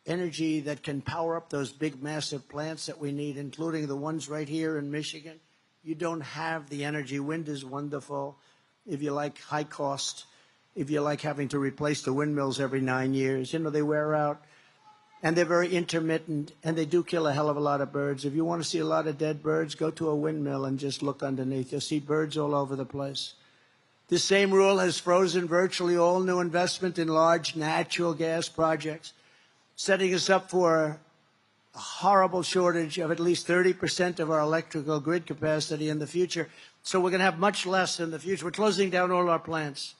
K: energy that can power up those big, massive plants that we need, including the ones right here in Michigan. You don't have the energy. Wind is wonderful. If you like high cost, if you like having to replace the windmills every 9 years, you know, they wear out. And they're very intermittent, and they do kill a hell of a lot of birds. If you want to see a lot of dead birds, go to a windmill and just look underneath. You'll see birds all over the place. This same rule has frozen virtually all new investment in large natural gas projects, setting us up for a horrible shortage of at least 30% of our electrical grid capacity in the future. So we're going to have much less in the future. We're closing down all our plants,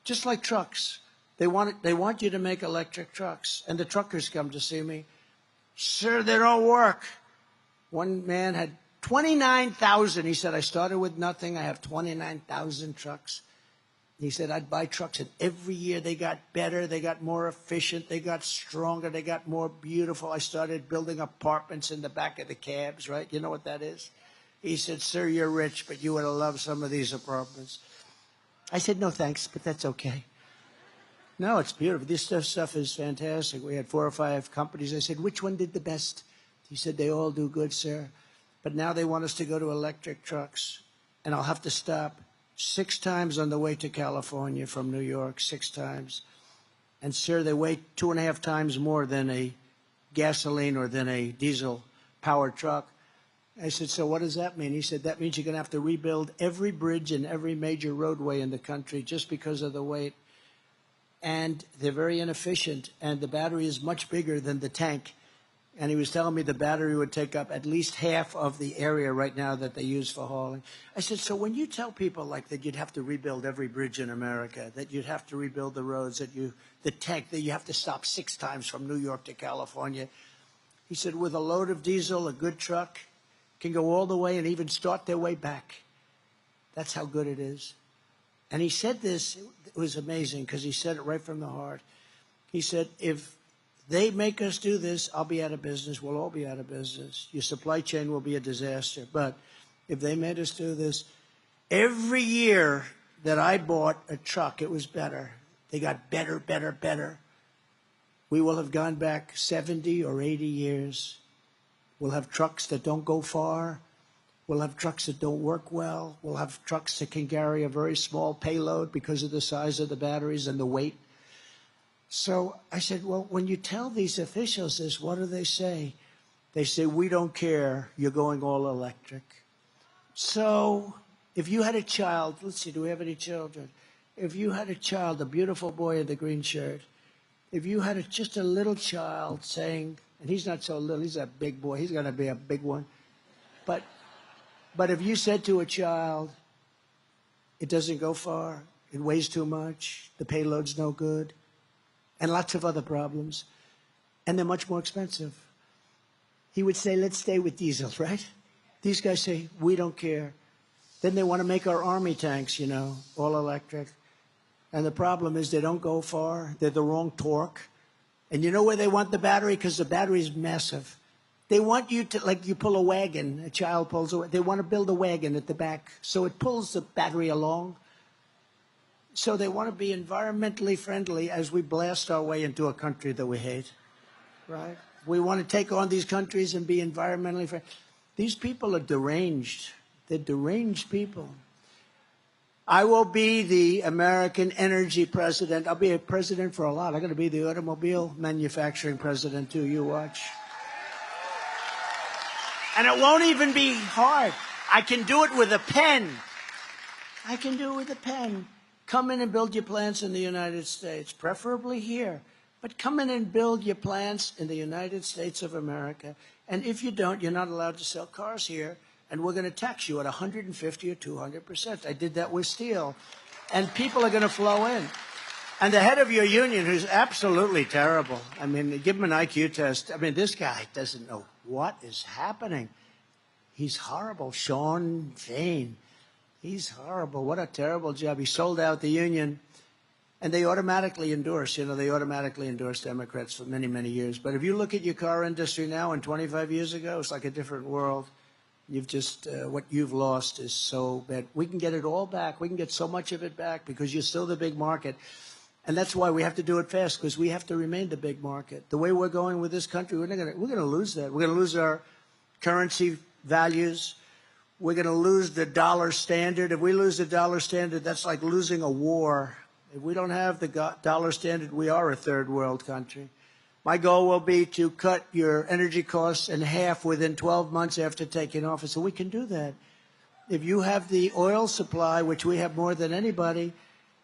K: just like trucks. They want you to make electric trucks. And the truckers come to see me. Sir, they don't work. One man had 29,000. He said, I started with nothing. I have 29,000 trucks. He said, I'd buy trucks, and every year they got better, they got more efficient, they got stronger, they got more beautiful. I started building apartments in the back of the cabs, right? You know what that is? He said, sir, you're rich, but you would have loved some of these apartments. I said, no, thanks, but that's okay. No, it's beautiful. This stuff is fantastic. We had 4 or 5 companies. I said, which one did the best? He said, they all do good, sir. But now they want us to go to electric trucks. And I'll have to stop 6 times on the way to California from New York, 6 times. And, sir, they weigh 2.5 times more than a gasoline or than a diesel-powered truck. I said, so what does that mean? He said, that means you're going to have to rebuild every bridge and every major roadway in the country just because of the weight. And they're very inefficient, and the battery is much bigger than the tank. And he was telling me the battery would take up at least half of the area right now that they use for hauling. I said, so when you tell people like that you'd have to rebuild every bridge in America, that you'd have to rebuild the roads, that the tank, that you have to stop 6 times from New York to California. He said, with a load of diesel, a good truck can go all the way and even start their way back. That's how good it is. And he said this, it was amazing because he said it right from the heart. He said, if they make us do this, I'll be out of business. We'll all be out of business. Your supply chain will be a disaster. But if they made us do this, every year that I bought a truck, it was better. They got better, better, better. We will have gone back 70 or 80 years. We'll have trucks that don't go far. We'll have trucks that don't work well. We'll have trucks that can carry a very small payload because of the size of the batteries and the weight. So I said, well, when you tell these officials this, what do they say? They say, we don't care. You're going all electric. So if you had a child, let's see, do we have any children? If you had a child, a beautiful boy in the green shirt, if you had just a little child saying, and he's not so little, he's a big boy, he's going to be a big one. But if you said to a child, it doesn't go far, it weighs too much, the payload's no good, and lots of other problems, and they're much more expensive, he would say, let's stay with diesel, right? These guys say, we don't care. Then they want to make our army tanks, you know, all electric. And the problem is they don't go far. They're the wrong torque. And you know where they want the battery? Because the battery is massive. They want you to, like you pull a wagon, a child pulls a wagon. They want to build a wagon at the back so it pulls the battery along. So they want to be environmentally friendly as we blast our way into a country that we hate, right? We want to take on these countries and be environmentally friendly. These people are deranged. They're deranged people. I will be the American energy president. I'll be a president for a lot. I'm going to be the automobile manufacturing president, too. You watch. And it won't even be hard. I can do it with a pen. I can do it with a pen. Come in and build your plants in the United States, preferably here. But come in and build your plants in the United States of America. And if you don't, you're not allowed to sell cars here. And we're going to tax you at 150 or 200%. I did that with steel. And people are going to flow in. And the head of your union, who's absolutely terrible, I mean, give him an IQ test. I mean, this guy doesn't know what is happening. He's horrible. Sean Fain. He's horrible. What a terrible job. He sold out the union. And they automatically endorse, you know, they automatically endorse Democrats for many, many years. But if you look at your car industry now and 25 years ago, it's like a different world. You've just, what you've lost is so bad. We can get it all back. We can get so much of it back because you're still the big market. And that's why we have to do it fast, because we have to remain the big market. The way we're going with this country, we're going to lose that. We're going to lose our currency values. We're going to lose the dollar standard. If we lose the dollar standard, that's like losing a war. If we don't have the dollar standard, we are a third world country. My goal will be to cut your energy costs in half within 12 months after taking office. And we can do that. If you have the oil supply, which we have more than anybody,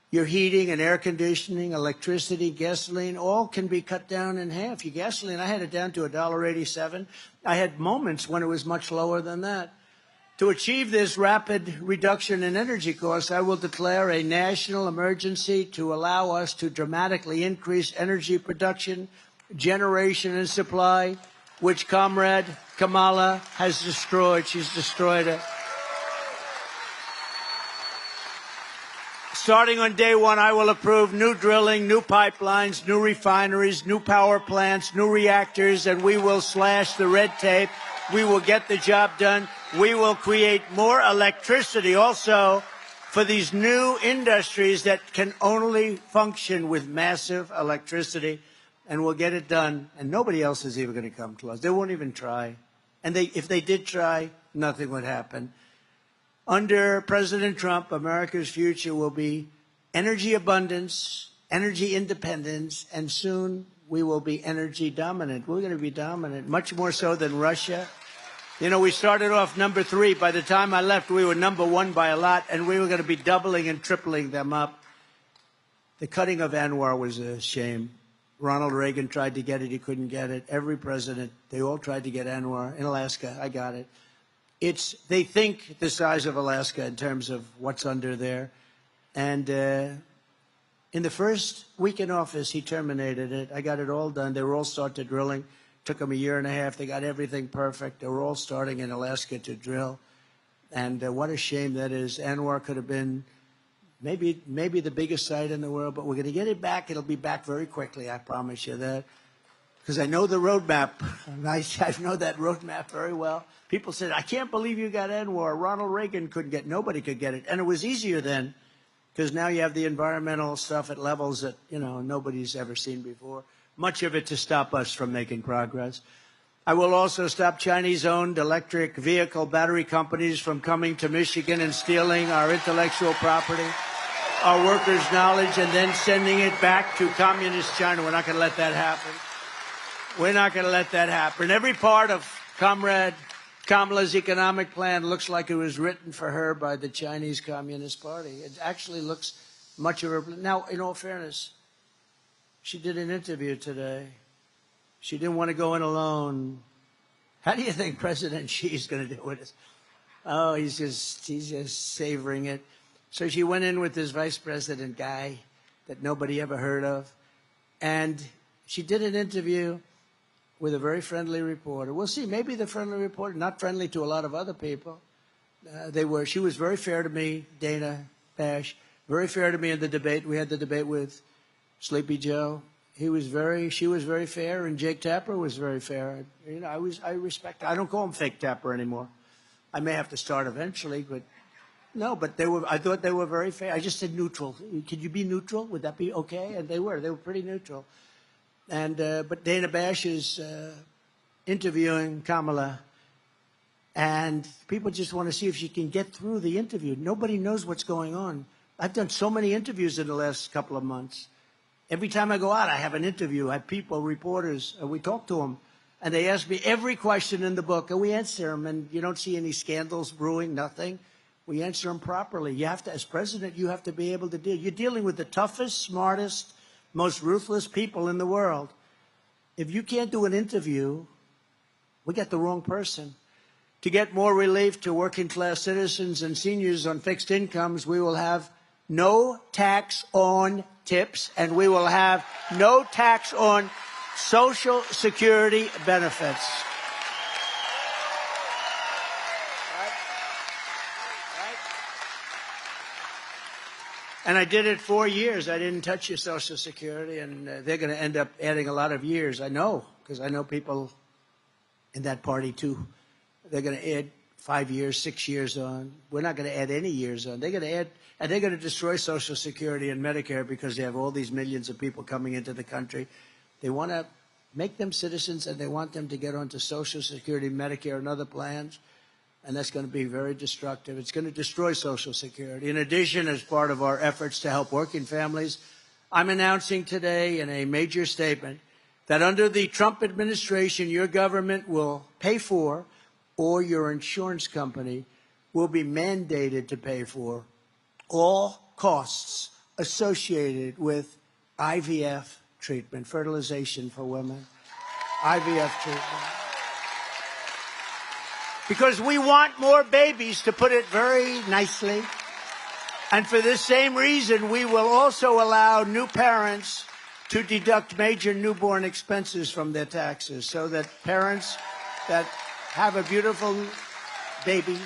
K: your heating and air conditioning, electricity, gasoline, all can be cut down in half. Your gasoline, I had it down to $1.87. I had moments when it was much lower than that. To achieve this rapid reduction in energy costs, I will declare a national emergency to allow us to dramatically increase energy production, generation, and supply, which Comrade Kamala has destroyed. She's destroyed it. Starting on day one, I will approve new drilling, new pipelines, new refineries, new power plants, new reactors, and we will slash the red tape. We will get the job done. We will create more electricity also for these new industries that can only function with massive electricity, and we'll get it done. And nobody else is even going to come close. They won't even try. And if they did try, nothing would happen. Under President Trump, America's future will be energy abundance, energy independence, and soon we will be energy dominant. We're going to be dominant, much more so than Russia. You know, we started off number 3. By the time I left, we were number 1 by a lot, and we were going to be doubling and tripling them up. The cutting of ANWR was a shame. Ronald Reagan tried to get it. He couldn't get it. Every president, they all tried to get ANWR. In Alaska, I got it. They think the size of Alaska in terms of what's under there. And in the first week in office, he terminated it. I got it all done. They were all started drilling. Took them a year and a half. They got everything perfect. They were all starting in Alaska to drill. And what a shame that is. Anwar could have been maybe the biggest site in the world, but we're going to get it back. It'll be back very quickly, I promise you that. Because I know the roadmap. I know that roadmap very well. People said, I can't believe you got Anwar. Ronald Reagan couldn't get, nobody could get it. And it was easier then, because now you have the environmental stuff at levels that, nobody's ever seen before. Much of it to stop us from making progress. I will also stop Chinese-owned electric vehicle battery companies from coming to Michigan and stealing our intellectual property, our workers' knowledge, and then sending it back to communist China. We're not going to let that happen. We're not going to let that happen. Every part of Comrade Kamala's economic plan looks like it was written for her by the Chinese Communist Party. It actually looks much of her. Now, in all fairness, she did an interview today. She didn't want to go in alone. How do you think President Xi's going to do with this? Oh, he's just savoring it. So she went in with this vice president guy that nobody ever heard of. And she did an interview with a very friendly reporter. We'll see, maybe the friendly reporter, not friendly to a lot of other people. She was very fair to me, Dana Bash, very fair to me in the debate. We had the debate with Sleepy Joe. She was very fair, and Jake Tapper was very fair. I respect. I don't call him Fake Tapper anymore. I may have to start eventually, but no. But I thought they were very fair. I just said neutral. Could you be neutral? Would that be okay? And they were pretty neutral. And but Dana Bash is interviewing Kamala, and people just want to see if she can get through the interview. Nobody knows what's going on. I've done so many interviews in the last couple of months. Every time I go out, I have an interview. I have people, reporters, we talk to them, and they ask me every question in the book, and we answer them, and you don't see any scandals brewing, nothing. We answer them properly. You have to, as president, you have to be able to deal. You're dealing with the toughest, smartest, most ruthless people in the world. If you can't do an interview, we got the wrong person. To get more relief to working-class citizens and seniors on fixed incomes, we will have no tax on tips, and we will have no tax on Social Security benefits. And I did it 4 years. I didn't touch your Social Security, and they're going to end up adding a lot of years. I know, because I know people in that party, too. They're going to add 5 years, 6 years on. We're not going to add any years on. They're going to add, and they're going to destroy Social Security and Medicare because they have all these millions of people coming into the country. They want to make them citizens, and they want them to get onto Social Security, Medicare, and other plans. And that's going to be very destructive. It's going to destroy Social Security. In addition, as part of our efforts to help working families, I'm announcing today in a major statement that under the Trump administration, your government will pay for, or your insurance company will be mandated to pay for, all costs associated with IVF treatment, fertilization for women, IVF treatment. Because we want more babies, to put it very nicely. And for this same reason, we will also allow new parents to deduct major newborn expenses from their taxes, so that parents that have a beautiful baby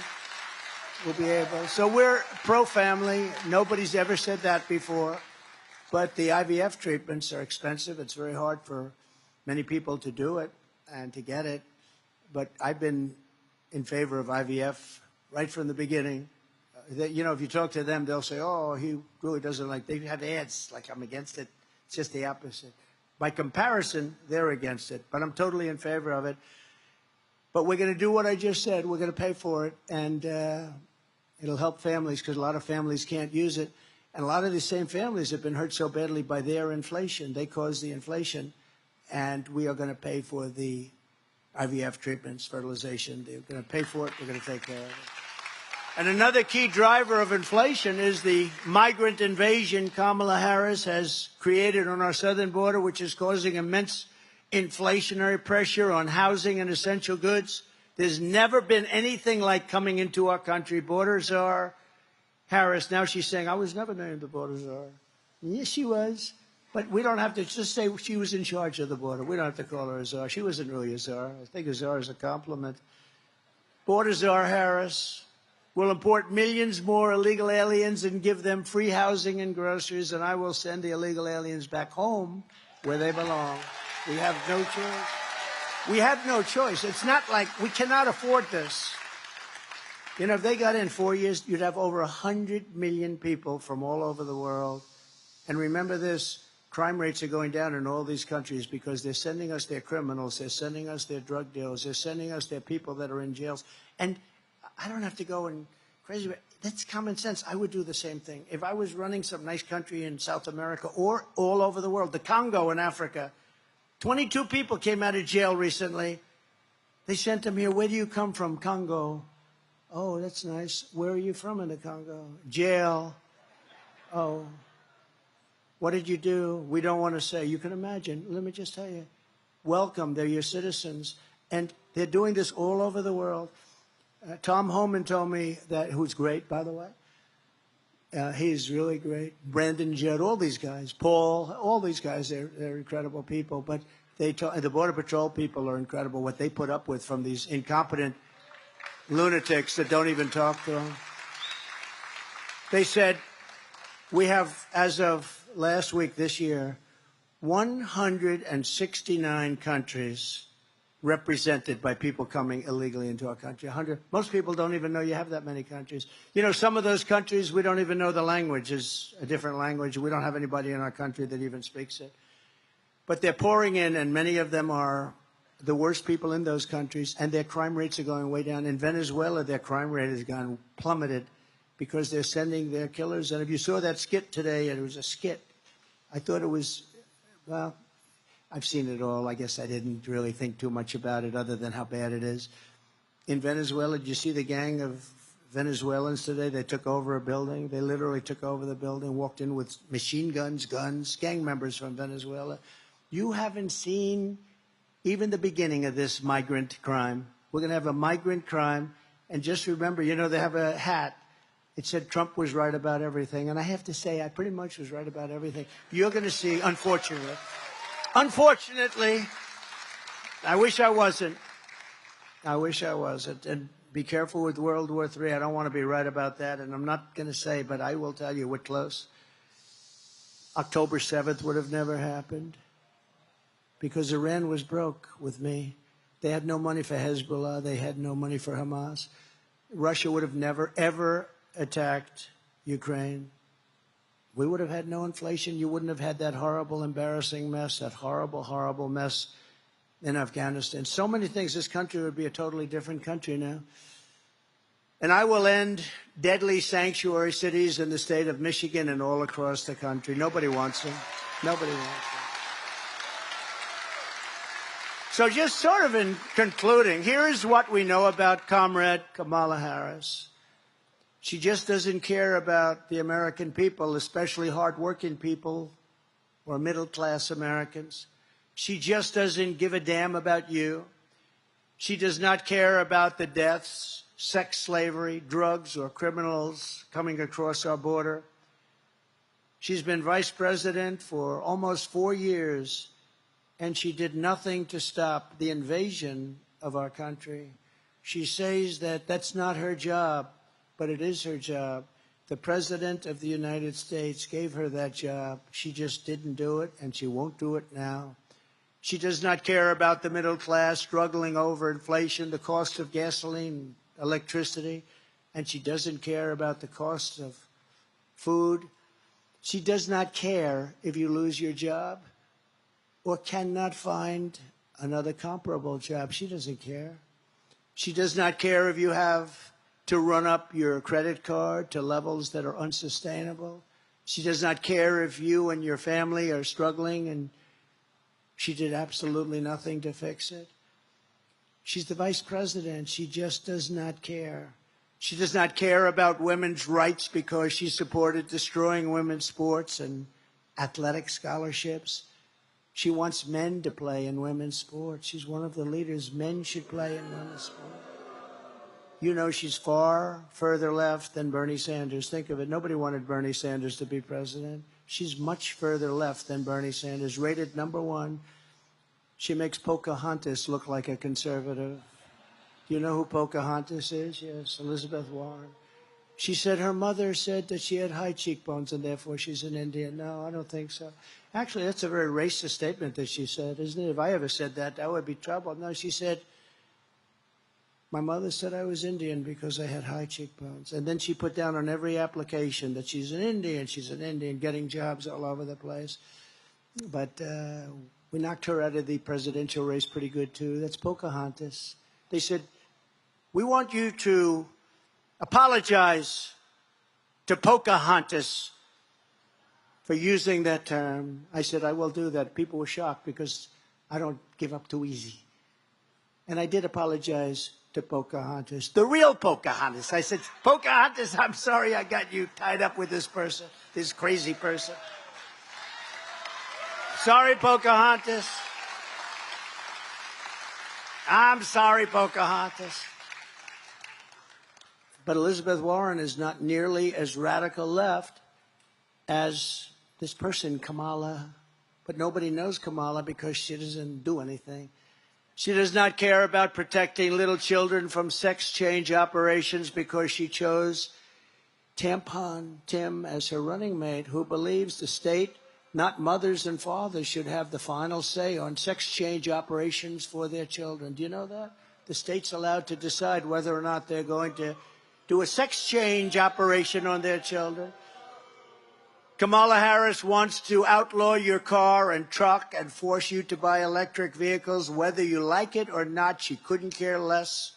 K: will be able. So we're pro-family. Nobody's ever said that before. But the IVF treatments are expensive. It's very hard for many people to do it and to get it. But I've been in favor of IVF right from the beginning. If you talk to them, they'll say, oh, he really doesn't like, they have ads like I'm against it. It's just the opposite. By comparison, they're against it. But I'm totally in favor of it. But we're going to do what I just said. We're going to pay for it. And it'll help families, because a lot of families can't use it. And a lot of these same families have been hurt so badly by their inflation. They caused the inflation. And we are going to pay for the IVF treatments, fertilization. They're going to pay for it. We're going to take care of it. And another key driver of inflation is the migrant invasion Kamala Harris has created on our southern border, which is causing immense inflationary pressure on housing and essential goods. There's never been anything like coming into our country. Border czar Harris, now she's saying, I was never named the border czar. Yes, she was. But we don't have to just say she was in charge of the border. We don't have to call her a czar. She wasn't really a czar. I think a czar is a compliment. Border czar Harris We'll import millions more illegal aliens and give them free housing and groceries, and I will send the illegal aliens back home where they belong. We have no choice. We have no choice. It's not like we cannot afford this. You know, if they got in 4 years, you'd have over 100 million people from all over the world. And remember this, crime rates are going down in all these countries because they're sending us their criminals, they're sending us their drug dealers, they're sending us their people that are in jails. And I don't have to go and crazy, but that's common sense. I would do the same thing. If I was running some nice country in South America or all over the world, the Congo in Africa, 22 people came out of jail recently. They sent them here. Where do you come from, Congo? Oh, that's nice. Where are you from in the Congo? Jail. Oh. What did you do? We don't want to say. You can imagine. Let me just tell you. Welcome. They're your citizens. And they're doing this all over the world. Tom Homan told me that, who's great, by the way. He's really great. Brandon Judd, all these guys. Paul, all these guys, they're incredible people. But the Border Patrol people are incredible, what they put up with from these incompetent lunatics that don't even talk to them. They said, we have, as of last week this year, 169 countries represented by people coming illegally into our country. 100. Most people don't even know you have that many countries. You know, some of those countries, we don't even know the language is a different language. We don't have anybody in our country that even speaks it. But they're pouring in, and many of them are the worst people in those countries, and their crime rates are going way down. In Venezuela, their crime rate has gone plummeted because they're sending their killers. And if you saw that skit today, and it was a skit, I thought it was, well, I've seen it all. I guess I didn't really think too much about it other than how bad it is. In Venezuela, did you see the gang of Venezuelans today? They took over a building. They literally took over the building, walked in with machine guns, gang members from Venezuela. You haven't seen even the beginning of this migrant crime. We're going to have a migrant crime. And just remember, you know, they have a hat. It said Trump was right about everything. And I have to say, I pretty much was right about everything. You're going to see, unfortunately, I wish I wasn't. I wish I wasn't. And be careful with World War III. I don't want to be right about that. And I'm not going to say, but I will tell you, we're close. October 7th would have never happened because Iran was broke with me. They had no money for Hezbollah. They had no money for Hamas. Russia would have never, ever attacked Ukraine. We would have had no inflation. You wouldn't have had that horrible, embarrassing mess, that horrible, horrible mess in Afghanistan. So many things. This country would be a totally different country now. And I will end deadly sanctuary cities in the state of Michigan and all across the country. Nobody wants them. Nobody wants them. So just sort of in concluding, here's what we know about Comrade Kamala Harris. She just doesn't care about the American people, especially hardworking people or middle-class Americans. She just doesn't give a damn about you. She does not care about the deaths, sex slavery, drugs, or criminals coming across our border. She's been vice president for almost 4 years, and she did nothing to stop the invasion of our country. She says that that's not her job. But it is her job. The President of the United States gave her that job. She just didn't do it, and she won't do it now. She does not care about the middle class struggling over inflation, the cost of gasoline, electricity, and she doesn't care about the cost of food. She does not care if you lose your job or cannot find another comparable job. She doesn't care. She does not care if you have to run up your credit card to levels that are unsustainable. She does not care if you and your family are struggling, and she did absolutely nothing to fix it. She's the vice president. She just does not care. She does not care about women's rights because she supported destroying women's sports and athletic scholarships. She wants men to play in women's sports. She's one of the leaders. Men should play in women's sports. You know, she's far further left than Bernie Sanders. Think of it. Nobody wanted Bernie Sanders to be president. She's much further left than Bernie Sanders, rated #1. She makes Pocahontas look like a conservative. Do you know who Pocahontas is? Yes, Elizabeth Warren. She said her mother said that she had high cheekbones and therefore she's an Indian. No, I don't think so. Actually, that's a very racist statement that she said, isn't it? If I ever said that, that would be trouble. No, she said, my mother said I was Indian because I had high cheekbones. And then she put down on every application that she's an Indian, getting jobs all over the place. But we knocked her out of the presidential race pretty good, too. That's Pocahontas. They said, we want you to apologize to Pocahontas for using that term. I said, I will do that. People were shocked because I don't give up too easy. And I did apologize to Pocahontas, the real Pocahontas. I said, Pocahontas, I'm sorry I got you tied up with this person, this crazy person. Sorry, Pocahontas. I'm sorry, Pocahontas. But Elizabeth Warren is not nearly as radical left as this person, Kamala. But nobody knows Kamala because she doesn't do anything. She does not care about protecting little children from sex change operations because she chose Tampon Tim as her running mate, who believes the state, not mothers and fathers, should have the final say on sex change operations for their children. Do you know that? The state's allowed to decide whether or not they're going to do a sex change operation on their children. Kamala Harris wants to outlaw your car and truck and force you to buy electric vehicles, whether you like it or not. She couldn't care less.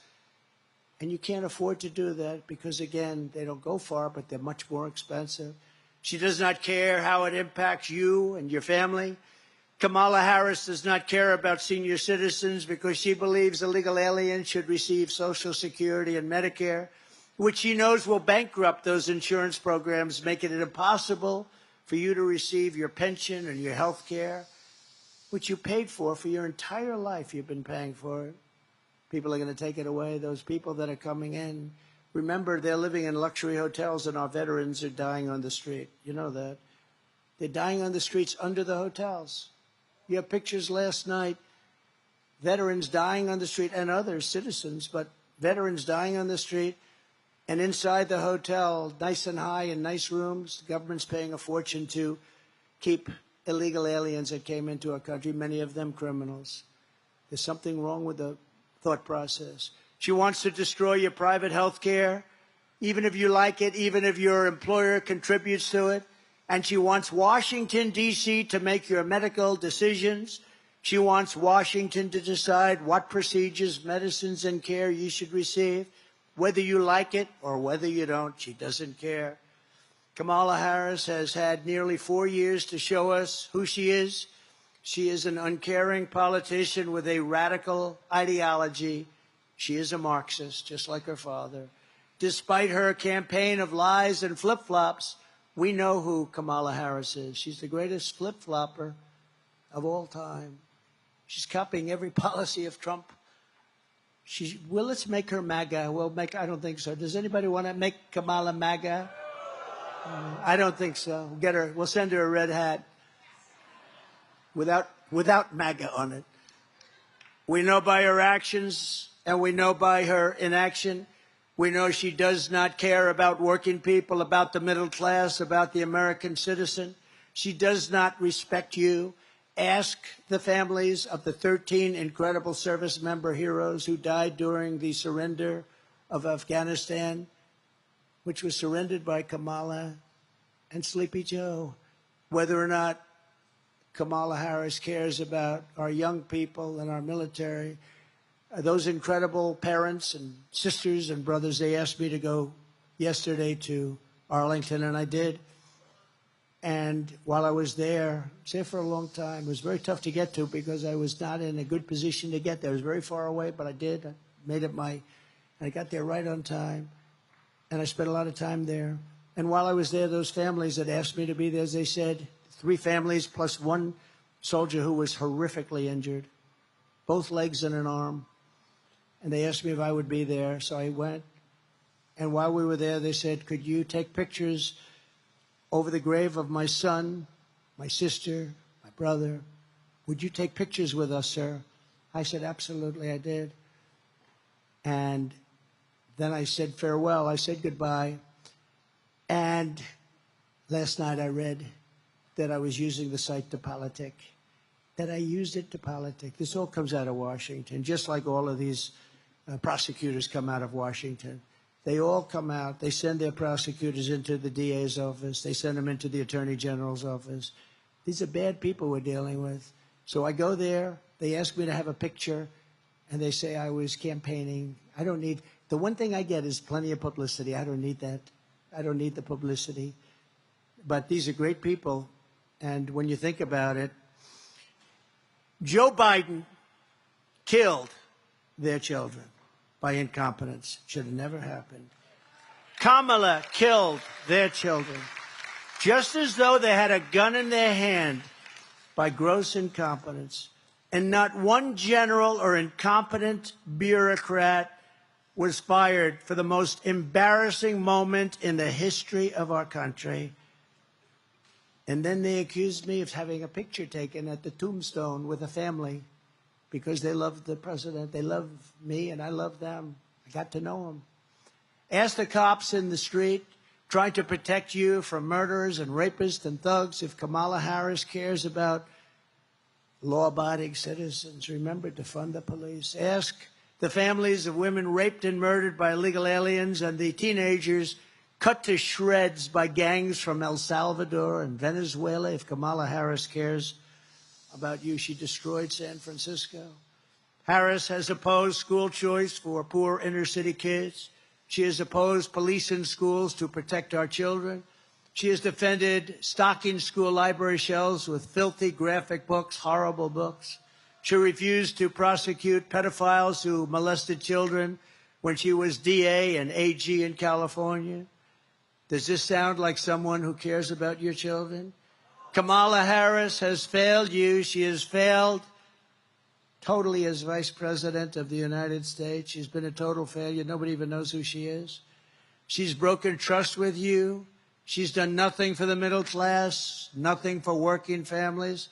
K: And you can't afford to do that because, again, they don't go far, but they're much more expensive. She does not care how it impacts you and your family. Kamala Harris does not care about senior citizens because she believes illegal aliens should receive Social Security and Medicare, which she knows will bankrupt those insurance programs, making it impossible for you to receive your pension and your health care, which you paid for your entire life. You've been paying for it. People are going to take it away. Those people that are coming in, remember, they're living in luxury hotels and our veterans are dying on the street. You know that. They're dying on the streets under the hotels. You have pictures last night, veterans dying on the street and other citizens, but veterans dying on the street. And inside the hotel, nice and high in nice rooms, the government's paying a fortune to keep illegal aliens that came into our country, many of them criminals. There's something wrong with the thought process. She wants to destroy your private health care, even if you like it, even if your employer contributes to it. And she wants Washington, D.C. to make your medical decisions. She wants Washington to decide what procedures, medicines, and care you should receive. Whether you like it or whether you don't, she doesn't care. Kamala Harris has had nearly 4 years to show us who she is. She is an uncaring politician with a radical ideology. She is a Marxist, just like her father. Despite her campaign of lies and flip-flops, we know who Kamala Harris is. She's the greatest flip-flopper of all time. She's copying every policy of Trump. Well, let's make her MAGA. I don't think so. Does anybody want to make Kamala MAGA? I don't think so. We'll send her a red hat without MAGA on it. We know by her actions and we know by her inaction. We know she does not care about working people, about the middle class, about the American citizen. She does not respect you. Ask the families of the 13 incredible service member heroes who died during the surrender of Afghanistan, which was surrendered by Kamala and Sleepy Joe, whether or not Kamala Harris cares about our young people and our military. Those incredible parents and sisters and brothers, they asked me to go yesterday to Arlington, and I did. And while I was there, I was there for a long time. It was very tough to get to because I was not in a good position to get there. It was very far away, but I did. I made it I got there right on time. And I spent a lot of time there. And while I was there, those families that asked me to be there, as they said, 3 families plus 1 soldier who was horrifically injured, both legs and an arm. And they asked me if I would be there, so I went. And while we were there, they said, could you take pictures over the grave of my son, my sister, my brother? Would you take pictures with us, sir? I said, absolutely, I did. And then I said farewell. I said goodbye. And last night I read that I was using the site to politic, that I used it to politic. This all comes out of Washington, just like all of these prosecutors come out of Washington. They all come out. They send their prosecutors into the DA's office. They send them into the Attorney General's office. These are bad people we're dealing with. So I go there. They ask me to have a picture, and they say I was campaigning. I don't need – the one thing I get is plenty of publicity. I don't need that. I don't need the publicity. But these are great people, and when you think about it, Joe Biden killed their children by incompetence. Should have never happened. Kamala killed their children, just as though they had a gun in their hand, by gross incompetence. And not one general or incompetent bureaucrat was fired for the most embarrassing moment in the history of our country. And then they accused me of having a picture taken at the tombstone with a family because they love the president. They love me, and I love them. I got to know them. Ask the cops in the street trying to protect you from murderers and rapists and thugs if Kamala Harris cares about law-abiding citizens. Remember to fund the police. Ask the families of women raped and murdered by illegal aliens and the teenagers cut to shreds by gangs from El Salvador and Venezuela if Kamala Harris cares about you. She destroyed San Francisco. Harris has opposed school choice for poor inner-city kids. She has opposed police in schools to protect our children. She has defended stocking school library shelves with filthy graphic books, horrible books. She refused to prosecute pedophiles who molested children when she was DA and AG in California. Does this sound like someone who cares about your children? Kamala Harris has failed you. She has failed totally as Vice President of the United States. She's been a total failure. Nobody even knows who she is. She's broken trust with you. She's done nothing for the middle class, nothing for working families,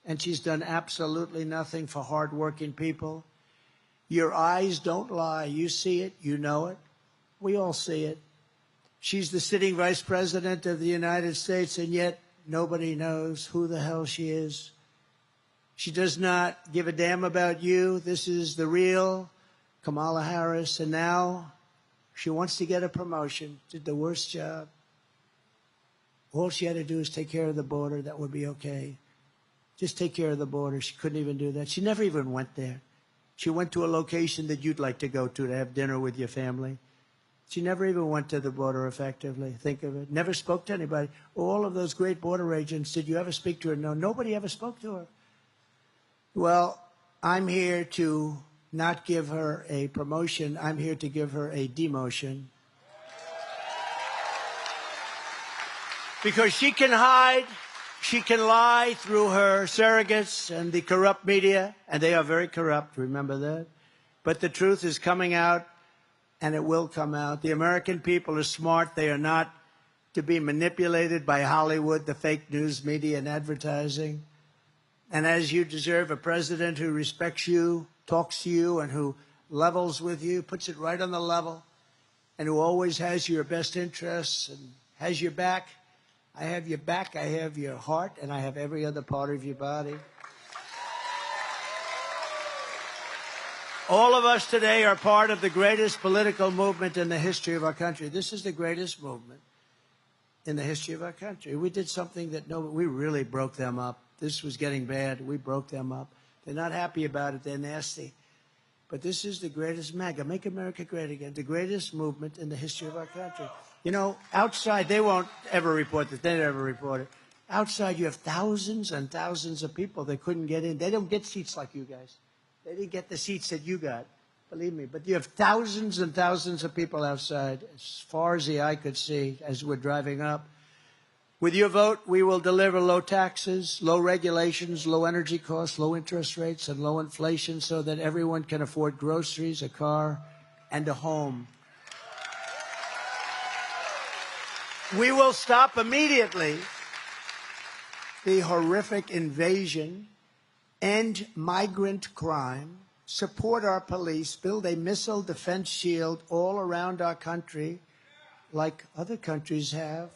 K: and she's done absolutely nothing for hardworking people. Your eyes don't lie. You see it. You know it. We all see it. She's the sitting Vice President of the United States, and yet nobody knows who the hell she is. She does not give a damn about you. This is the real Kamala Harris, and now she wants to get a promotion. Did the worst job. All she had to do is take care of the border. That would be okay. Just take care of the border. She couldn't even do that. She never even went there. She went to a location that you'd like to go to have dinner with your family. She never even went to the border effectively. Think of it. Never spoke to anybody. All of those great border agents, did you ever speak to her? No, nobody ever spoke to her. Well, I'm here to not give her a promotion. I'm here to give her a demotion. Because she can hide, she can lie through her surrogates and the corrupt media, and they are very corrupt, remember that? But the truth is coming out, and it will come out. The American people are smart. They are not to be manipulated by Hollywood, the fake news media, and advertising. And as you deserve, a president who respects you, talks to you, and who levels with you, puts it right on the level, and who always has your best interests and has your back. I have your back, I have your heart, and I have every other part of your body. All of us today are part of the greatest political movement in the history of our country. This is the greatest movement in the history of our country. We did something that we really broke them up. This was getting bad. We broke them up. They're not happy about it. They're nasty. But this is the greatest MAGA, Make America Great Again, the greatest movement in the history of our country. You know, outside, they won't ever report this. They never report it. Outside, you have thousands and thousands of people that couldn't get in. They don't get seats like you guys. They didn't get the seats that you got, believe me. But you have thousands and thousands of people outside, as far as the eye could see, as we're driving up. With your vote, we will deliver low taxes, low regulations, low energy costs, low interest rates, and low inflation so that everyone can afford groceries, a car, and a home. We will stop immediately the horrific invasion, end migrant crime, support our police, build a missile defense shield all around our country like other countries have,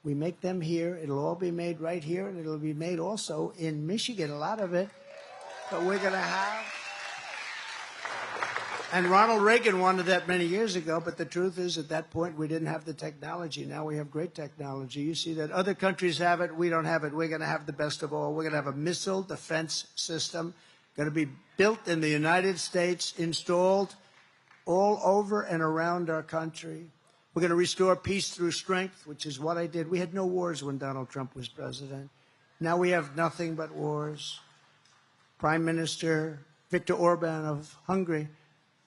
K: We make them here. It'll all be made right here, and it'll be made also in Michigan, a lot of it. But we're going to have... And Ronald Reagan wanted that many years ago, but the truth is at that point we didn't have the technology. Now we have great technology. You see that other countries have it. We don't have it. We're going to have the best of all. We're going to have a missile defense system going to be built in the United States, installed all over and around our country. We're going to restore peace through strength, which is what I did. We had no wars when Donald Trump was president. Now we have nothing but wars. Prime Minister Viktor Orban of Hungary,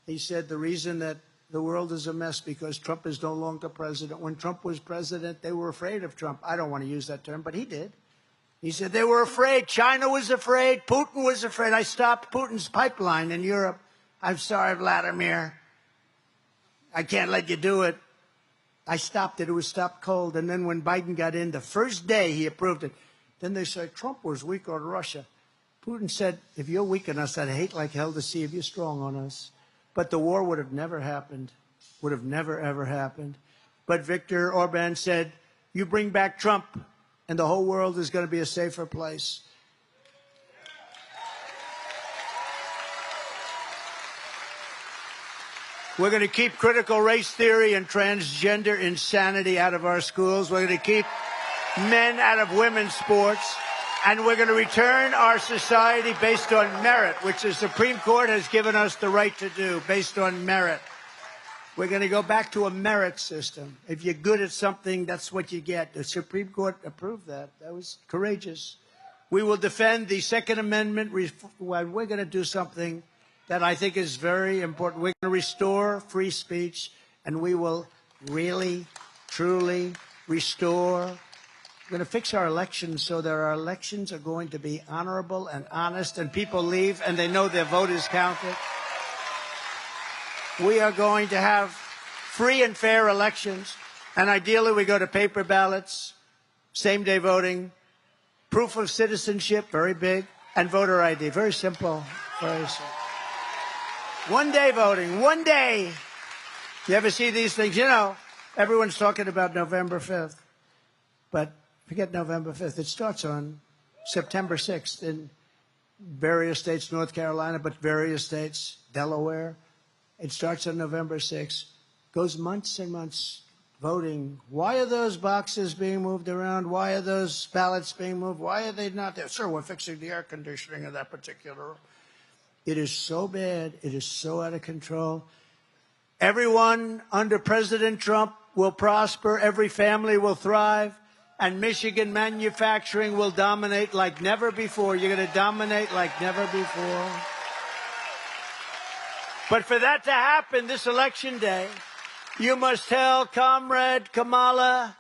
K: he said the reason that the world is a mess because Trump is no longer president. When Trump was president, they were afraid of Trump. I don't want to use that term, but he did. He said they were afraid. China was afraid. Putin was afraid. I stopped Putin's pipeline in Europe. I'm sorry, Vladimir. I can't let you do it. I stopped it. It was stopped cold. And then when Biden got in, the first day he approved it. Then they said Trump was weak on Russia. Putin said, if you're weak on us, I'd hate like hell to see if you're strong on us. But the war would have never happened, would have never, ever happened. But Viktor Orban said, you bring back Trump, and the whole world is going to be a safer place. We're going to keep critical race theory and transgender insanity out of our schools. We're going to keep men out of women's sports. And we're going to return our society based on merit, which the Supreme Court has given us the right to do, based on merit. We're going to go back to a merit system. If you're good at something, that's what you get. The Supreme Court approved that. That was courageous. We will defend the Second Amendment. We're going to do something that I think is very important. We're going to restore free speech, and we will really, truly restore. We're going to fix our elections so that our elections are going to be honorable and honest, and people leave and they know their vote is counted. We are going to have free and fair elections, and ideally we go to paper ballots, same-day voting, proof of citizenship, very big, and voter ID. Very simple, very simple. One-day voting, one day. You ever see these things? You know, everyone's talking about November 5th, but forget November 5th. It starts on September 6th in various states, North Carolina, but various states, Delaware. It starts on November 6th. Goes months and months voting. Why are those boxes being moved around? Why are those ballots being moved? Why are they not there? Sir, we're fixing the air conditioning in that particular room. It is so bad. It is so out of control. Everyone under President Trump will prosper. Every family will thrive. And Michigan manufacturing will dominate like never before. You're going to dominate like never before. But for that to happen this election day, you must tell Comrade Kamala,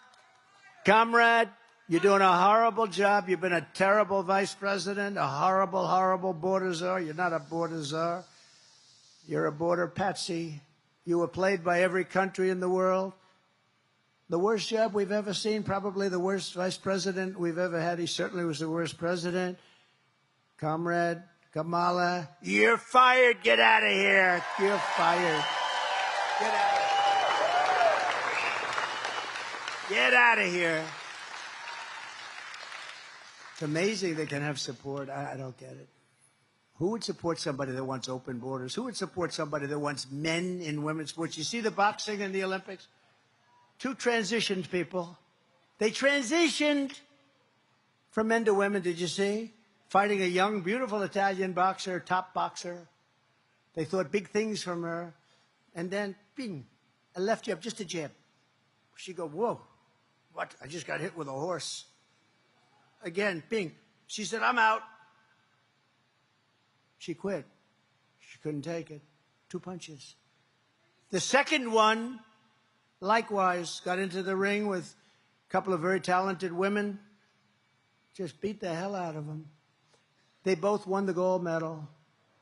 K: Comrade, you're doing a horrible job. You've been a terrible vice president, a horrible, horrible border czar. You're not a border czar. You're a border patsy. You were played by every country in the world. The worst job we've ever seen, probably the worst vice president we've ever had. He certainly was the worst president. Comrade Kamala, you're fired. Get out of here. You're fired. Get out of here. Get out of here. It's amazing they can have support. I don't get it. Who would support somebody that wants open borders? Who would support somebody that wants men in women's sports? You see the boxing in the Olympics? Two transitioned people. They transitioned from men to women, did you see? Fighting a young, beautiful Italian boxer, top boxer. They thought big things from her. And then, bing, a left jab, just a jab. She go, whoa, what? I just got hit with a horse. Again, bing. She said, I'm out. She quit. She couldn't take it. 2 punches. The second one, likewise, got into the ring with a couple of very talented women. Just beat the hell out of them. They both won the gold medal.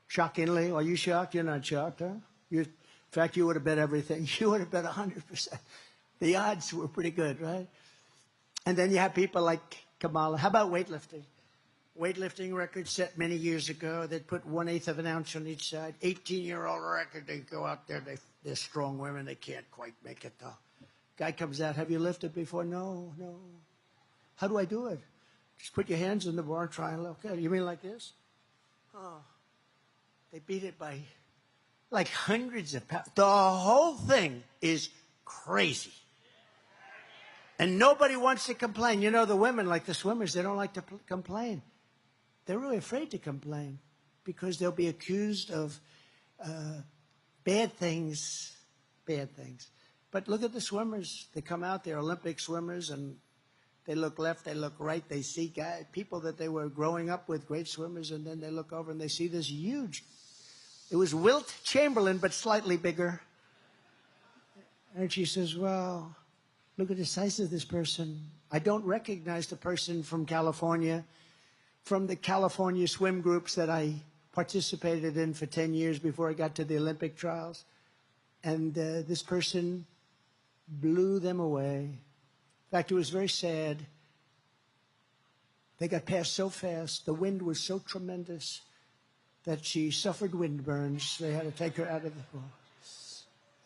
K: Shockingly. Are you shocked? You're not shocked, huh? In fact, you would have bet everything. You would have bet 100%. The odds were pretty good, right? And then you have people like Kamala. How about weightlifting? Weightlifting record set many years ago. They'd put 1/8 of an ounce on each side. 18-year-old record. They go out there. They're strong women. They can't quite make it, though. Guy comes out. Have you lifted before? No, no. How do I do it? Just put your hands in the bar and try and look at it. You mean like this? Oh, they beat it by like hundreds of pounds. The whole thing is crazy. And nobody wants to complain. You know, the women, like the swimmers, they don't like to complain. They're really afraid to complain because they'll be accused of bad things. But look at the swimmers. They come out, they're Olympic swimmers, and they look left, they look right. They see people that they were growing up with, great swimmers, and then they look over and they see this huge. It was Wilt Chamberlain, but slightly bigger. And she says, well, look at the size of this person. I don't recognize the person from California, from the California swim groups that I participated in for 10 years before I got to the Olympic trials. And this person blew them away. In fact, it was very sad. They got past so fast. The wind was so tremendous that she suffered wind burns. They had to take her out of the pool.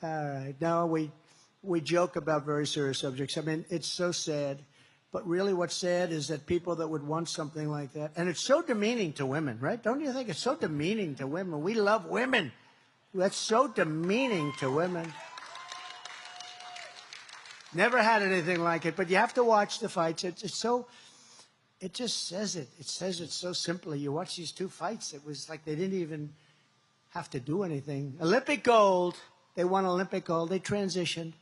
K: All right. Now we joke about very serious subjects. I mean, it's so sad. But really what's sad is that people that would want something like that, and it's so demeaning to women, right? Don't you think it's so demeaning to women? We love women. That's so demeaning to women. Never had anything like it, but you have to watch the fights. It just says it. It says it so simply. You watch these two fights, it was like they didn't even have to do anything. Olympic gold. They won Olympic gold. They transitioned.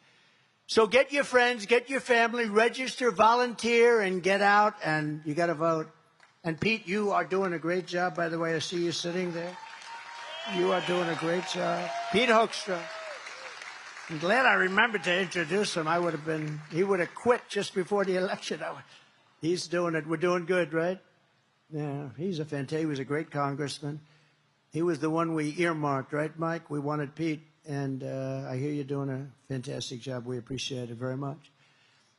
K: So get your friends, get your family, register, volunteer, and get out, and you got to vote. And Pete, you are doing a great job, by the way. I see you sitting there. You are doing a great job. Pete Hoekstra. I'm glad I remembered to introduce him. He would have quit just before the election. He's doing it. We're doing good, right? Yeah, he was a great congressman. He was the one we earmarked, right, Mike? We wanted Pete, and I hear you're doing a fantastic job. We appreciate it very much.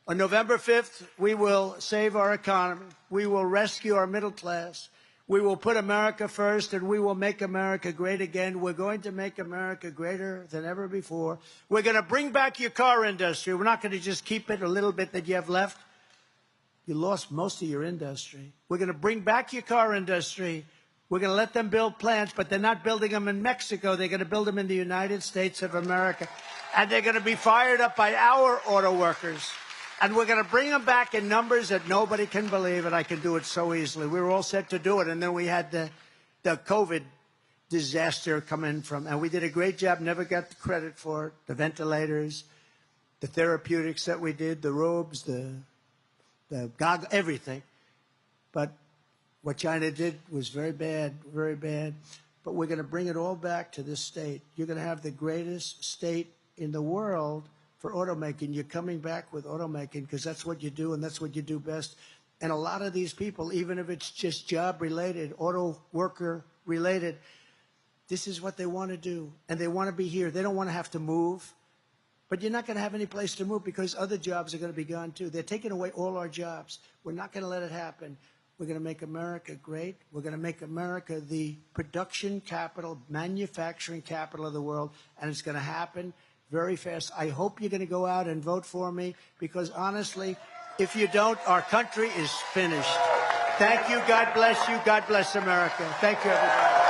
K: On November 5th, we will save our economy. We will rescue our middle class. We will put America first, and we will make America great again. We're going to make America greater than ever before. We're going to bring back your car industry. We're not going to just keep it a little bit that you have left. You lost most of your industry. We're going to bring back your car industry. We're going to let them build plants, but they're not building them in Mexico. They're going to build them in the United States of America. And they're going to be fired up by our auto workers. And we're going to bring them back in numbers that nobody can believe, and I can do it so easily. We were all set to do it, and then we had the COVID disaster come in from, and we did a great job, never got the credit for it, the ventilators, the therapeutics that we did, the robes, the goggles, everything. But what China did was very bad, very bad. But we're going to bring it all back to this state. You're going to have the greatest state in the world for automaking. You're coming back with automaking because that's what you do and that's what you do best. And a lot of these people, even if it's just job-related, auto worker-related, this is what they want to do. And they want to be here. They don't want to have to move. But you're not going to have any place to move because other jobs are going to be gone too. They're taking away all our jobs. We're not going to let it happen. We're going to make America great. We're going to make America the production capital, manufacturing capital of the world. And it's going to happen very fast. I hope you're going to go out and vote for me because, honestly, if you don't, our country is finished. Thank you. God bless you. God bless America. Thank you, everybody.